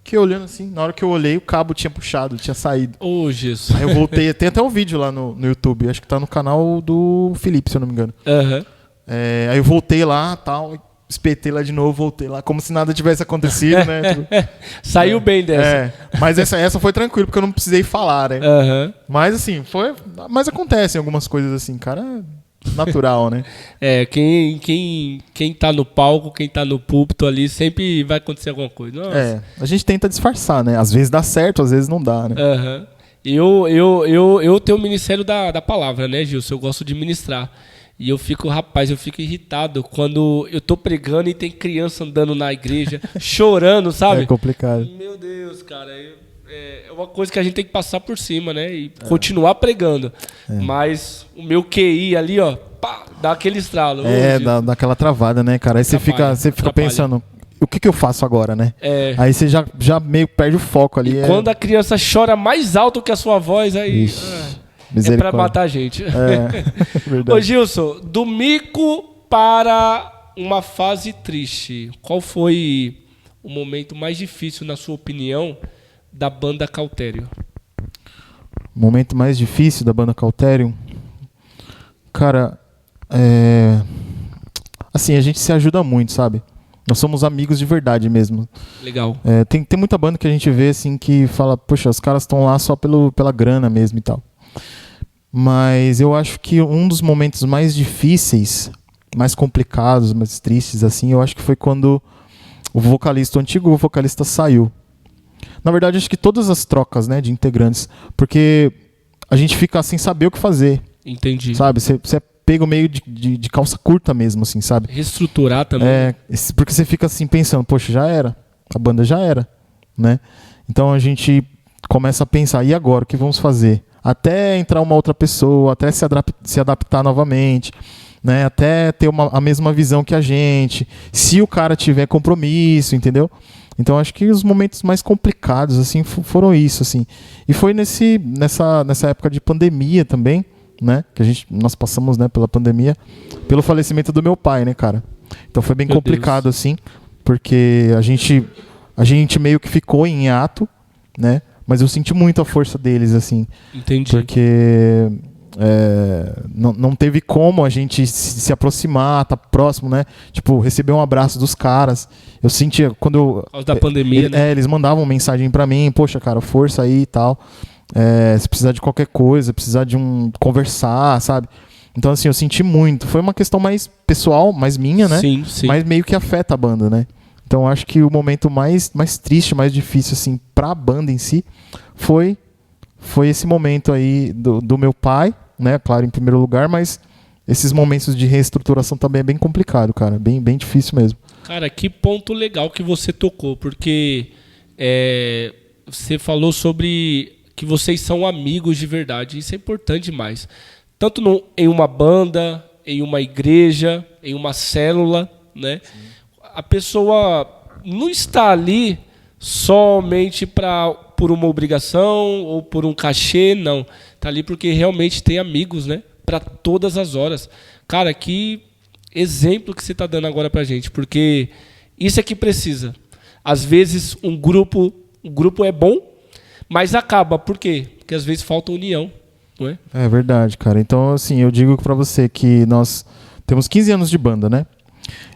Fiquei olhando assim, na hora que eu olhei, o cabo tinha puxado, tinha saído. Ô, Jesus. Aí eu voltei, tem até um vídeo lá no YouTube, acho que tá no canal do Felipe, se eu não me engano. Aham. Aí eu voltei lá, tal, espetei lá de novo, voltei lá, como se nada tivesse acontecido, né? Tipo, Saiu bem dessa. mas essa foi tranquilo, porque eu não precisei falar, né? Aham. Mas assim, mas acontecem algumas coisas assim, cara, natural, né? Quem tá no palco, quem tá no púlpito ali, sempre vai acontecer alguma coisa. Nossa. A gente tenta disfarçar, né? Às vezes dá certo, às vezes não dá, né? Aham. Eu tenho o ministério da palavra, né, Gilson? Eu gosto de ministrar. E eu fico irritado quando eu tô pregando e tem criança andando na igreja, chorando, sabe? É complicado. Meu Deus, cara. É uma coisa que a gente tem que passar por cima, né? E continuar pregando. Mas o meu QI ali, ó, pá, dá aquele estralo. Dá aquela travada, né, cara? Aí você fica pensando, o que eu faço agora, né? Aí você já meio perde o foco ali. E quando a criança chora mais alto que a sua voz, aí... É pra matar a gente. Verdade. Ô Gilson, do mico para uma fase triste, qual foi o momento mais difícil, na sua opinião, da banda Cauterion? O momento mais difícil da banda Cauterion? Cara, assim, a gente se ajuda muito, sabe? Nós somos amigos de verdade mesmo. Legal. Tem muita banda que a gente vê assim que fala, poxa, os caras estão lá só pela grana mesmo e tal. Mas eu acho que um dos momentos mais difíceis, mais complicados, mais tristes, assim, eu acho que foi quando o antigo vocalista saiu. Na verdade, acho que todas as trocas, né, de integrantes, porque a gente fica sem saber o que fazer. Entendi. Sabe? Você é pego meio de calça curta mesmo, assim, sabe? Reestruturar também. Porque você fica assim pensando, poxa, já era. A banda já era, né? Então a gente começa a pensar, e agora? O que vamos fazer? Até entrar uma outra pessoa, até se adaptar novamente, né? Até ter a mesma visão que a gente, se o cara tiver compromisso, entendeu? Então acho que os momentos mais complicados assim foram isso, assim. E foi nessa época de pandemia também, né? Que nós passamos, né, pela pandemia, pelo falecimento do meu pai, né, cara? Então foi bem complicado, assim, porque a gente meio que ficou em hiato, né? Mas eu senti muito a força deles, assim. Entendi. Porque não teve como a gente se aproximar, tá próximo, né? Tipo, receber um abraço dos caras. Eu sentia quando... Por causa da pandemia, né? Eles mandavam mensagem pra mim, poxa, cara, força aí e tal. Se precisar de qualquer coisa, precisar de conversar, sabe? Então, assim, eu senti muito. Foi uma questão mais pessoal, mais minha, né? Sim. Mas meio que afeta a banda, né? Então acho que o momento mais triste, mais difícil assim para a banda em si foi esse momento aí do meu pai, né? Claro, em primeiro lugar, mas esses momentos de reestruturação também é bem complicado, cara, bem difícil mesmo. Cara, que ponto legal que você tocou, porque você falou sobre que vocês são amigos de verdade, isso é importante demais. Tanto em uma banda, em uma igreja, em uma célula, né? Sim. A pessoa não está ali somente por uma obrigação ou por um cachê, não. Está ali porque realmente tem amigos, né? Para todas as horas. Cara, que exemplo que você está dando agora para a gente, porque isso é que precisa. Às vezes um grupo é bom, mas acaba. Por quê? Porque às vezes falta união, não é? É verdade, cara. Então, assim, eu digo para você que nós temos 15 anos de banda, né?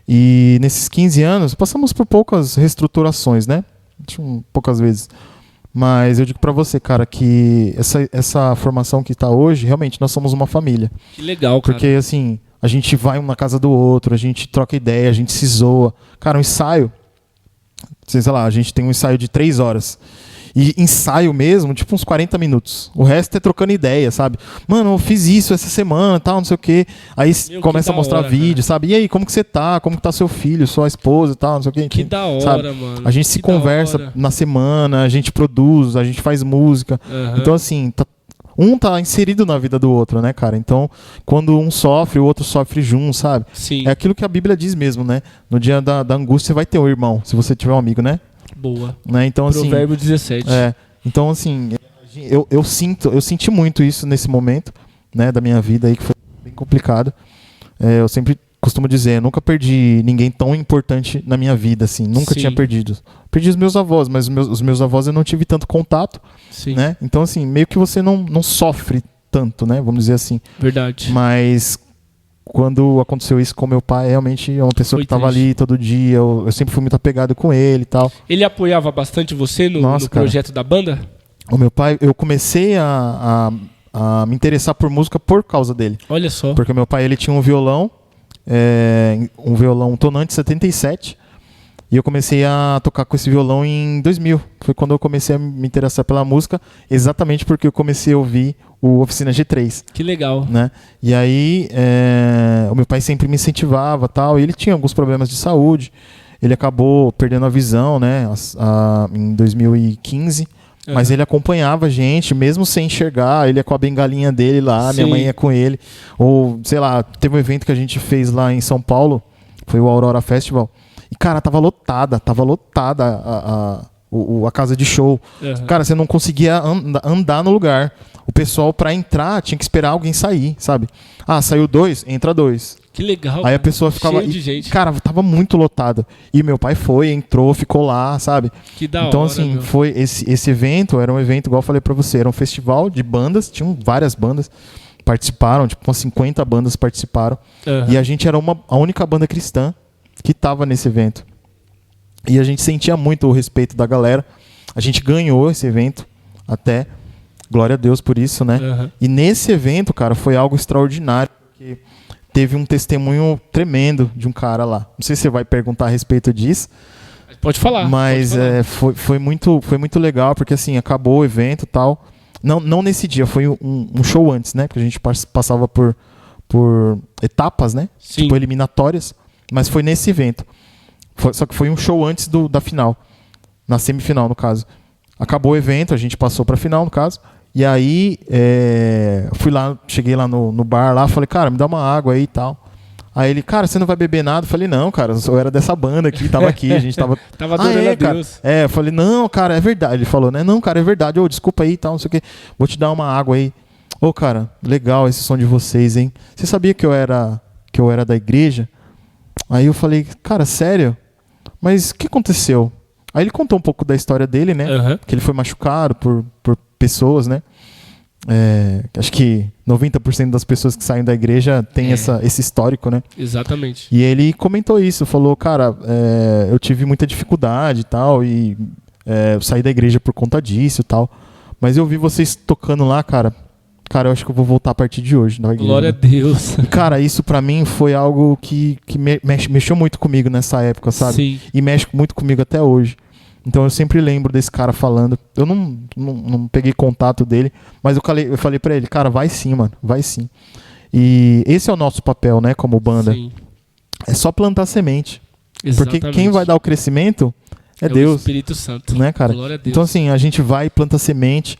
E nesses 15 anos, passamos por poucas reestruturações, né? Poucas vezes. Mas eu digo pra você, cara, que essa formação que tá hoje, realmente, nós somos uma família. Que legal, cara. Porque, assim, a gente vai um na casa do outro, a gente troca ideia, a gente se zoa. Cara, um ensaio, sei lá, a gente tem um ensaio de 3 horas. E ensaio mesmo, tipo uns 40 minutos. O resto é trocando ideia, sabe? Mano, eu fiz isso essa semana, tal, não sei o quê. Aí começa a mostrar vídeo, sabe? E aí, como que você tá? Como que tá seu filho, sua esposa e tal, não sei o quê. Que da hora, sabe? mano. A gente se conversa na semana, a gente produz, a gente faz música. Uhum. Então, assim, um tá inserido na vida do outro, né, cara? Então, quando um sofre, o outro sofre junto, sabe? Sim. É aquilo que a Bíblia diz mesmo, né? No dia da angústia, você vai ter um irmão, se você tiver um amigo, né? Boa. Né? Então, assim, Provérbio 17. Então, assim, eu senti muito isso nesse momento, né, da minha vida aí, que foi bem complicado. Eu sempre costumo dizer, eu nunca perdi ninguém tão importante na minha vida, assim. Nunca Sim. tinha perdido. Perdi os meus avós, mas os meus avós eu não tive tanto contato, Sim. né? Então, assim, meio que você não sofre tanto, né? Vamos dizer assim. Verdade. Mas quando aconteceu isso com meu pai, realmente é uma pessoa Foi que estava triste. ali todo dia. Eu sempre fui muito apegado com ele e tal. Ele apoiava bastante você no Nossa, cara. projeto da banda? O meu pai, eu comecei a me interessar por música por causa dele. Olha só. Porque meu pai, ele tinha um violão Tonante 77. E eu comecei a tocar com esse violão em 2000. Foi quando eu comecei a me interessar pela música, exatamente porque eu comecei a ouvir o Oficina G3. Que legal. Né? E aí, o meu pai sempre me incentivava, tal, e ele tinha alguns problemas de saúde. Ele acabou perdendo a visão, né, em 2015. Mas ele acompanhava a gente, mesmo sem enxergar. Ele ia com a bengalinha dele lá, Sim. minha mãe ia com ele. Ou, sei lá, teve um evento que a gente fez lá em São Paulo, foi o Aurora Festival. E, cara, tava lotada a casa de show. Uhum. Cara, você não conseguia andar no lugar. O pessoal, pra entrar, tinha que esperar alguém sair, sabe? Ah, saiu 2, entra 2. Que legal. Aí cara. a pessoa ficava... Cheio de gente. Cara, tava muito lotado. E meu pai foi, entrou, ficou lá, sabe? Que da Então, hora, assim, meu. foi esse evento, era um evento, igual eu falei pra você, era um festival de bandas, tinham várias bandas, participaram, tipo, umas 50 bandas participaram. Uhum. E a gente era a única banda cristã que tava nesse evento. E a gente sentia muito o respeito da galera. A gente ganhou esse evento até. Glória a Deus por isso, né? Uhum. E nesse evento, cara, foi algo extraordinário. Porque teve um testemunho tremendo de um cara lá. Não sei se você vai perguntar a respeito disso. Pode falar. Mas pode falar. foi muito legal, porque assim, acabou o evento e tal. Não nesse dia, foi um show antes, né? Porque a gente passava por etapas, né? Sim. Tipo, eliminatórias. Mas foi nesse evento. Só que foi um show antes da final. Na semifinal, no caso. Acabou o evento, a gente passou pra final, no caso. E aí, fui lá, cheguei lá no bar lá, falei, cara, me dá uma água aí e tal. Aí ele, cara, você não vai beber nada? Eu falei, não, cara, eu era dessa banda aqui, tava aqui, a gente tava... Tava adorando a Deus. Cara. Eu falei, não, cara, é verdade. Ele falou, né? Não, cara, é verdade. Ô, desculpa aí e tal, não sei o quê. Vou te dar uma água aí. Ô, cara, legal esse som de vocês, hein? Você sabia que eu era da igreja? Aí eu falei, cara, sério? Mas o que aconteceu? Aí ele contou um pouco da história dele, né? Uhum. Que ele foi machucado por pessoas, né? Acho que 90% das pessoas que saem da igreja tem esse histórico, né? Exatamente. E ele comentou isso, falou, cara, eu tive muita dificuldade e tal, e eu saí da igreja por conta disso e tal. Mas eu vi vocês tocando lá, cara, eu acho que eu vou voltar a partir de hoje na igreja. Glória a Deus. E, cara, isso pra mim foi algo que mexeu muito comigo nessa época, sabe? Sim. E mexe muito comigo até hoje. Então eu sempre lembro desse cara falando. Eu não peguei contato dele, mas eu falei pra ele, cara, vai sim, mano, vai sim. E esse é o nosso papel, né, como banda. Sim. É só plantar semente. Exatamente. Porque quem vai dar o crescimento é o Deus, Espírito Santo. né, cara? Glória a Deus. Então assim, a gente vai, planta semente.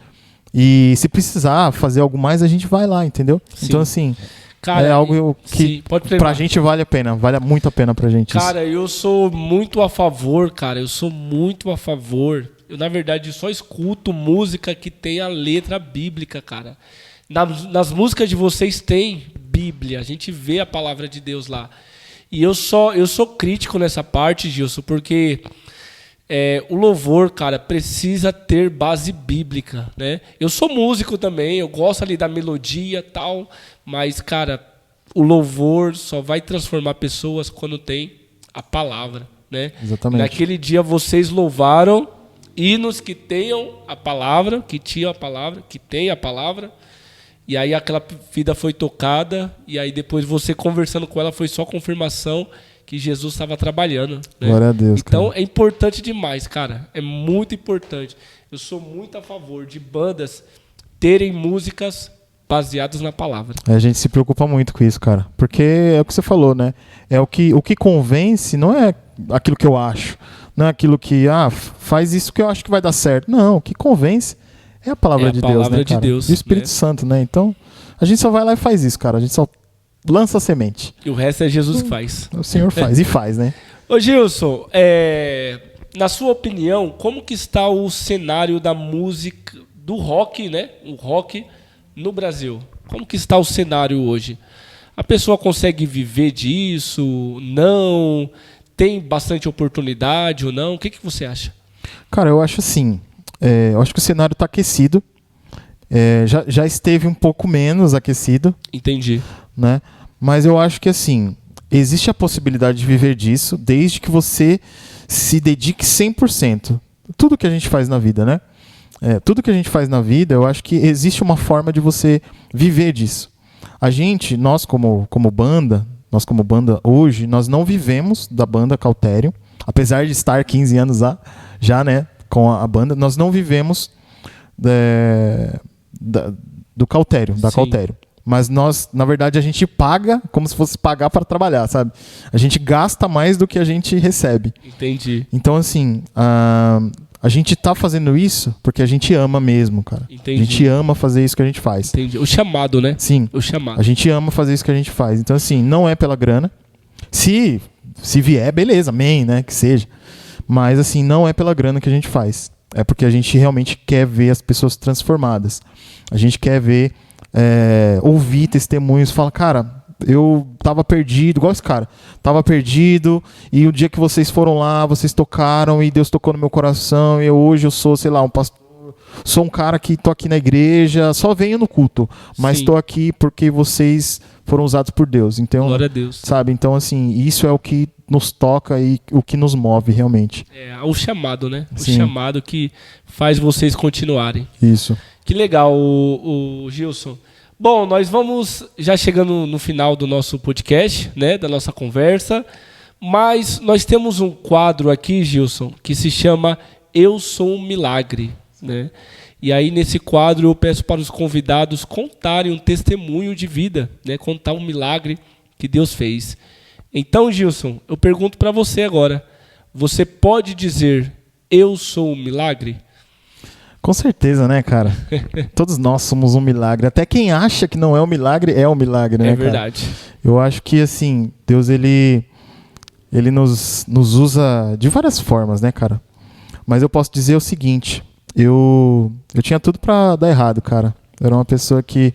E se precisar fazer algo mais, a gente vai lá, entendeu? Sim. Então assim, Cara, é algo que sim, pode pra gente vale a pena, vale muito a pena pra gente. Cara, eu sou muito a favor, cara. Eu sou muito a favor. Eu, na verdade, só escuto música que tem a letra bíblica, cara. Nas músicas de vocês tem Bíblia. A gente vê a palavra de Deus lá. E eu sou crítico nessa parte, Gilson, porque o louvor, cara, precisa ter base bíblica, né? Eu sou músico também, eu gosto ali da melodia e tal, mas, cara, o louvor só vai transformar pessoas quando tem a palavra, né? Exatamente. Naquele dia vocês louvaram hinos que tenham a palavra, que tinham a palavra, que tem a palavra, e aí aquela vida foi tocada, e aí depois você conversando com ela foi só confirmação que Jesus estava trabalhando, né? Glória a Deus, então cara. é importante demais, cara. É muito importante. Eu sou muito a favor de bandas terem músicas baseadas na palavra. A gente se preocupa muito com isso, cara. Porque é o que você falou, né? O que convence não é aquilo que eu acho. Não é aquilo que, faz isso que eu acho que vai dar certo. Não, o que convence é a palavra de Deus, né, palavra de cara? Deus, E o Espírito né? Santo, né? Então, a gente só vai lá e faz isso, cara. A gente só lança a semente. E o resto é Jesus que faz. O Senhor faz, e faz, né? Ô Gilson, na sua opinião, como que está o cenário da música, do rock, né? O rock no Brasil. Como que está o cenário hoje? A pessoa consegue viver disso? Não? Tem bastante oportunidade ou não? O que você acha? Cara, eu acho assim, eu acho que o cenário está aquecido, já esteve um pouco menos aquecido. Entendi. Né? Mas eu acho que assim, existe a possibilidade de viver disso desde que você se dedique 100%. Tudo que a gente faz na vida, né? Tudo que a gente faz na vida, eu acho que existe uma forma de você viver disso. Nós como banda hoje, nós não vivemos da banda Cauterium, apesar de estar 15 anos já, né, com a banda, nós não vivemos do Cauterium, da Cauterium. Mas nós, na verdade, a gente paga como se fosse pagar para trabalhar, sabe? A gente gasta mais do que a gente recebe. Entendi. Então, assim, a gente tá fazendo isso porque a gente ama mesmo, cara. Entendi. A gente ama fazer isso que a gente faz. Entendi. O chamado, né? Sim. O chamado. A gente ama fazer isso que a gente faz. Então, assim, não é pela grana. Se vier, beleza, amém, né? Que seja. Mas, assim, não é pela grana que a gente faz. É porque a gente realmente quer ver as pessoas transformadas. A gente quer ver... ouvir testemunhos, fala, cara, eu tava perdido, igual esse cara, tava perdido, e o dia que vocês foram lá, vocês tocaram, e Deus tocou no meu coração, e hoje eu sou, sei lá, um pastor, sou um cara que tô aqui na igreja, só venho no culto, mas tô aqui porque vocês foram usados por Deus. Então, glória a Deus. Sabe? Então, assim, isso é o que nos toca e o que nos move realmente. O chamado, né? O Sim. chamado que faz vocês continuarem. Isso. Que legal, o Gilson. Bom, nós vamos já chegando no final do nosso podcast, né, da nossa conversa, mas nós temos um quadro aqui, Gilson, que se chama Eu Sou um Milagre, né? E aí nesse quadro eu peço para os convidados contarem um testemunho de vida, né, contar um milagre que Deus fez. Então, Gilson, eu pergunto para você agora, você pode dizer eu sou um milagre? Com certeza, né, cara? Todos nós somos um milagre. Até quem acha que não é um milagre, né, cara? É verdade. Eu acho que, assim, Deus, ele nos usa de várias formas, né, cara? Mas eu posso dizer o seguinte, eu tinha tudo pra dar errado, cara. Eu era uma pessoa que...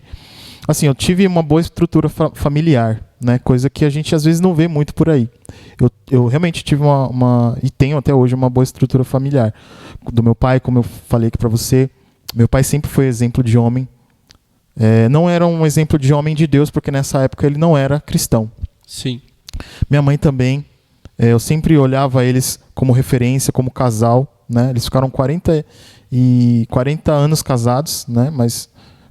Assim, eu tive uma boa estrutura familiar, né? Coisa que a gente às vezes não vê muito por aí. Eu realmente tive e tenho até hoje uma boa estrutura familiar. Do meu pai, como eu falei aqui pra você, meu pai sempre foi exemplo de homem. Não era um exemplo de homem de Deus, porque nessa época ele não era cristão. Sim. Minha mãe também. Eu sempre olhava eles como referência, como casal, né? Eles ficaram 40 anos casados, né? Mas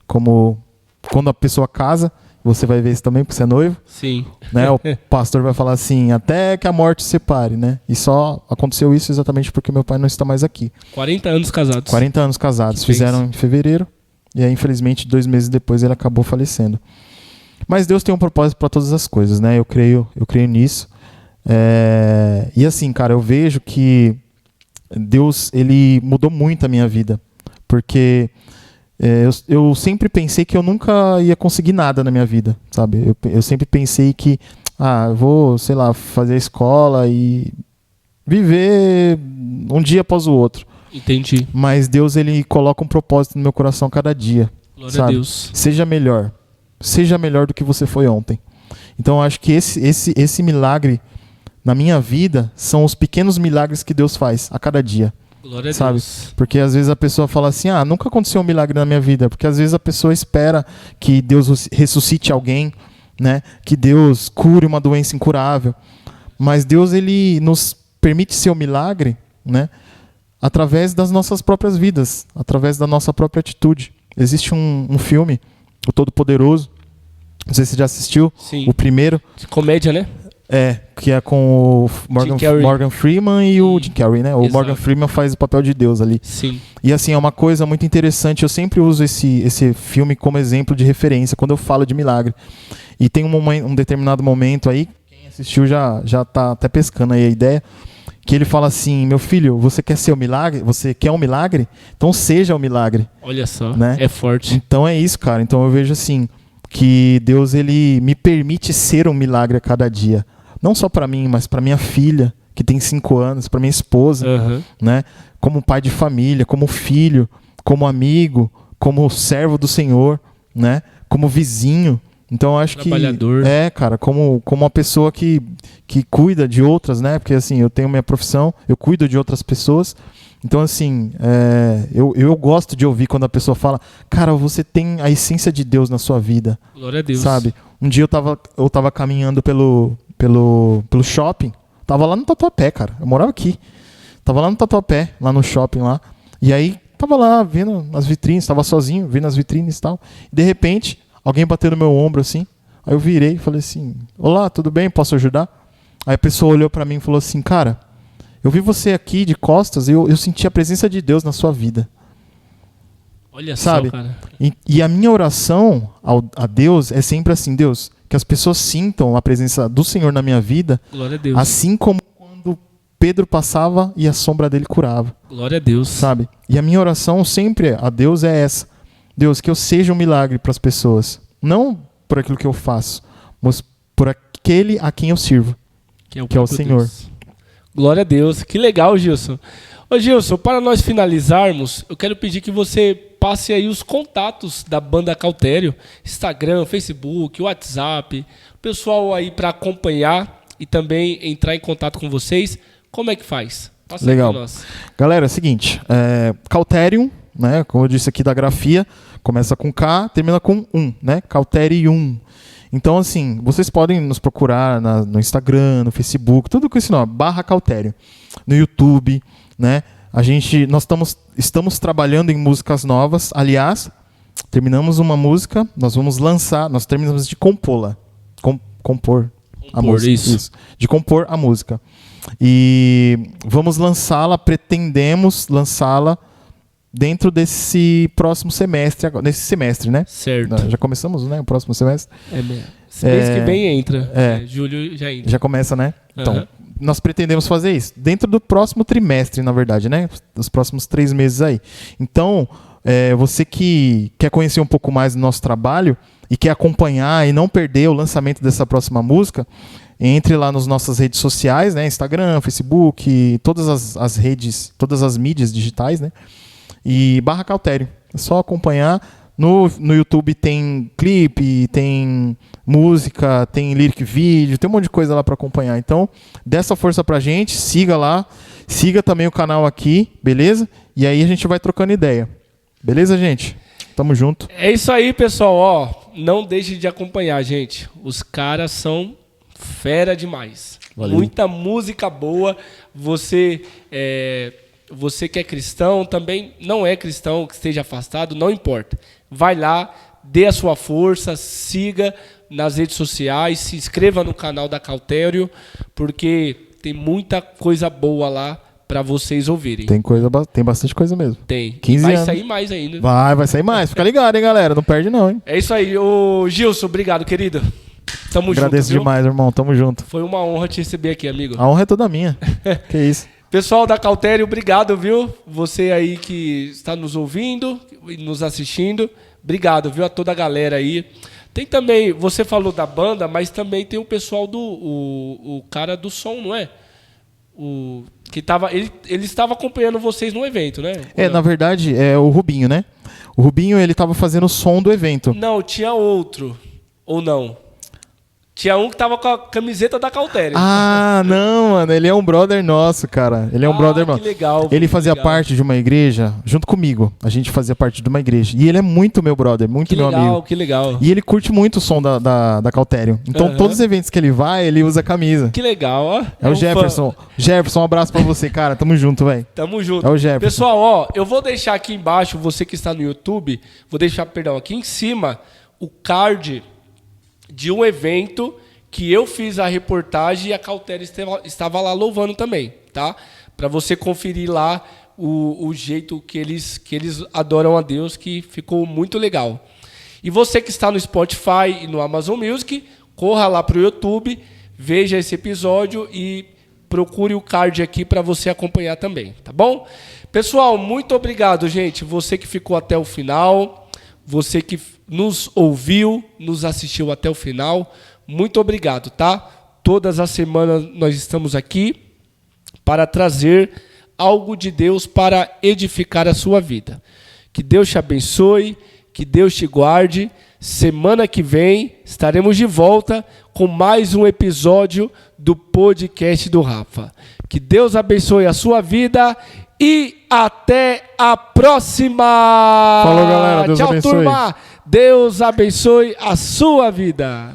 quando a pessoa casa, você vai ver isso também, porque você é noivo. Sim. Né? O pastor vai falar assim, até que a morte separe, né? E só aconteceu isso exatamente porque meu pai não está mais aqui. 40 anos casados. 40 anos casados. Fizeram em fevereiro. E aí, infelizmente, 2 meses depois ele acabou falecendo. Mas Deus tem um propósito para todas as coisas, né? Eu creio nisso. E assim, cara, eu vejo que Deus, ele mudou muito a minha vida. Porque... eu sempre pensei que eu nunca ia conseguir nada na minha vida, sabe? Eu sempre pensei que, eu vou, sei lá, fazer a escola e viver um dia após o outro. Entendi. Mas Deus, ele coloca um propósito no meu coração cada dia. Glória sabe? a Deus. Seja melhor do que você foi ontem. Então eu acho que esse milagre na minha vida são os pequenos milagres que Deus faz a cada dia. Glória a sabe? Deus. Porque às vezes a pessoa fala assim, nunca aconteceu um milagre na minha vida. Porque às vezes a pessoa espera que Deus ressuscite alguém, né? Que Deus cure uma doença incurável. Mas Deus, ele nos permite ser um milagre, né? Através das nossas próprias vidas, através da nossa própria atitude. Existe um filme, O Todo-Poderoso, não sei se você já assistiu. Sim. O primeiro. De comédia, né? Que é com o Morgan Freeman e o Jim Carrey, né? O Exato. Morgan Freeman faz o papel de Deus ali. Sim. E assim, é uma coisa muito interessante. Eu sempre uso esse filme como exemplo de referência quando eu falo de milagre. E tem um determinado momento aí, quem assistiu já tá até pescando aí a ideia, que ele fala assim, meu filho, você quer ser um milagre? Você quer um milagre? Então seja um milagre. Olha só, né? É forte. Então é isso, cara. Então eu vejo assim, que Deus, ele me permite ser um milagre a cada dia. Não só para mim, mas para minha filha, que tem 5 anos, para minha esposa, né? Como pai de família, como filho, como amigo, como servo do Senhor, né? Como vizinho, Então eu acho Trabalhador. cara, como uma pessoa que cuida de outras, né? Porque assim, eu tenho minha profissão, eu cuido de outras pessoas. Então assim, eu gosto de ouvir quando a pessoa fala, cara, você tem a essência de Deus na sua vida. Glória a Deus. Sabe? Um dia eu tava caminhando pelo shopping, tava lá no Tatuapé, cara. Eu morava aqui. Tava lá no Tatuapé, lá no shopping lá. E aí, tava lá vendo as vitrines, tava sozinho, vendo as vitrines e tal. E de repente, alguém bateu no meu ombro assim. Aí eu virei e falei assim: olá, tudo bem? Posso ajudar? Aí a pessoa olhou pra mim e falou assim: cara, eu vi você aqui de costas e eu senti a presença de Deus na sua vida. Olha Sabe? só, cara. E a minha oração a Deus é sempre assim: Deus, que as pessoas sintam a presença do Senhor na minha vida, Glória a Deus. assim como quando Pedro passava e a sombra dele curava. Glória a Deus. Sabe? E a minha oração sempre a Deus é essa: Deus, que eu seja um milagre para as pessoas. Não por aquilo que eu faço, mas por aquele a quem eu sirvo, que é o próprio Senhor. Deus. Glória a Deus. Que legal, Gilson. Ô, Gilson, para nós finalizarmos, eu quero pedir que você passe aí os contatos da banda Cautério, Instagram, Facebook, WhatsApp, pessoal aí para acompanhar e também entrar em contato com vocês. Como é que faz? Passa Legal. aí pra nós. Galera, é o seguinte, Cauterium, né, como eu disse aqui da grafia, começa com K, termina com 1, né? Cauterium. Então, assim, vocês podem nos procurar no Instagram, no Facebook, tudo com esse nome, /Cautério. No YouTube, né? Nós estamos trabalhando em músicas novas. Aliás, terminamos uma música, nós terminamos de compô-la. Compor a música. Isso. De compor a música. E vamos pretendemos lançá-la dentro desse próximo semestre, nesse semestre, né? Certo. Já começamos, né? O próximo semestre. Mês que vem entra. Julho já entra. Já começa, né? Então, nós pretendemos fazer isso dentro do próximo trimestre, na verdade, né? Dos próximos 3 meses aí. Então, você que quer conhecer um pouco mais do nosso trabalho e quer acompanhar e não perder o lançamento dessa próxima música, entre lá nas nossas redes sociais, né? Instagram, Facebook, todas as redes, todas as mídias digitais, né? E /Cautério. É só acompanhar. No YouTube tem clipe, tem música, tem lyric vídeo, tem um monte de coisa lá para acompanhar. Então, dê essa força pra gente, siga lá, siga também o canal aqui, beleza? E aí a gente vai trocando ideia. Beleza, gente? Tamo junto. É isso aí, pessoal. Ó, não deixe de acompanhar, gente. Os caras são fera demais. Valeu. Muita música boa. Você que é cristão, também não é cristão, que esteja afastado, não importa. Vai lá, dê a sua força, siga nas redes sociais, se inscreva no canal da Cautério, porque tem muita coisa boa lá para vocês ouvirem. Tem bastante coisa mesmo. Tem. 15 vai anos. Sair mais ainda. Vai sair mais. Fica ligado, hein, galera. Não perde não, hein. É isso aí. Ô, Gilson, obrigado, querido. Tamo junto. Agradeço demais, irmão. Tamo junto. Foi uma honra te receber aqui, amigo. A honra é toda minha. Que isso. Pessoal da Cautério, obrigado, viu? Você aí que está nos ouvindo e nos assistindo, obrigado, viu? A toda a galera aí. Tem também, você falou da banda, mas também tem o pessoal o cara do som, não é? Ele estava acompanhando vocês no evento, né? Na verdade, é o Rubinho, né? O Rubinho, ele estava fazendo o som do evento. Não, tinha outro. Ou não? Tinha um que tava com a camiseta da Cautério. Ah, não, mano. Ele é um brother nosso, cara. Ele é um brother nosso. Que legal. Ele fazia parte de uma igreja, junto comigo. A gente fazia parte de uma igreja. E ele é muito meu brother, muito meu amigo. Que legal. E ele curte muito o som da Cautério. Então, todos os eventos que ele vai, ele usa a camisa. Que legal, ó. É o Jefferson. Fã. Jefferson, um abraço pra você, cara. Tamo junto, velho. Tamo junto. É o Jefferson. Pessoal, ó, eu vou deixar aqui embaixo, você que está no YouTube, aqui em cima, o card de um evento que eu fiz a reportagem e a Cautério estava lá louvando também, tá? Para você conferir lá o jeito que eles adoram a Deus, que ficou muito legal. E você que está no Spotify e no Amazon Music, corra lá para o YouTube, veja esse episódio e procure o card aqui para você acompanhar também, tá bom? Pessoal, muito obrigado, gente. Você que ficou até o final, você que nos ouviu, nos assistiu até o final, muito obrigado, tá? Todas as semanas nós estamos aqui para trazer algo de Deus para edificar a sua vida. Que Deus te abençoe, que Deus te guarde. Semana que vem estaremos de volta com mais um episódio do podcast do Rafa. Que Deus abençoe a sua vida e até a próxima! Falou, galera. Deus Tchau, abençoe. turma! Deus abençoe a sua vida!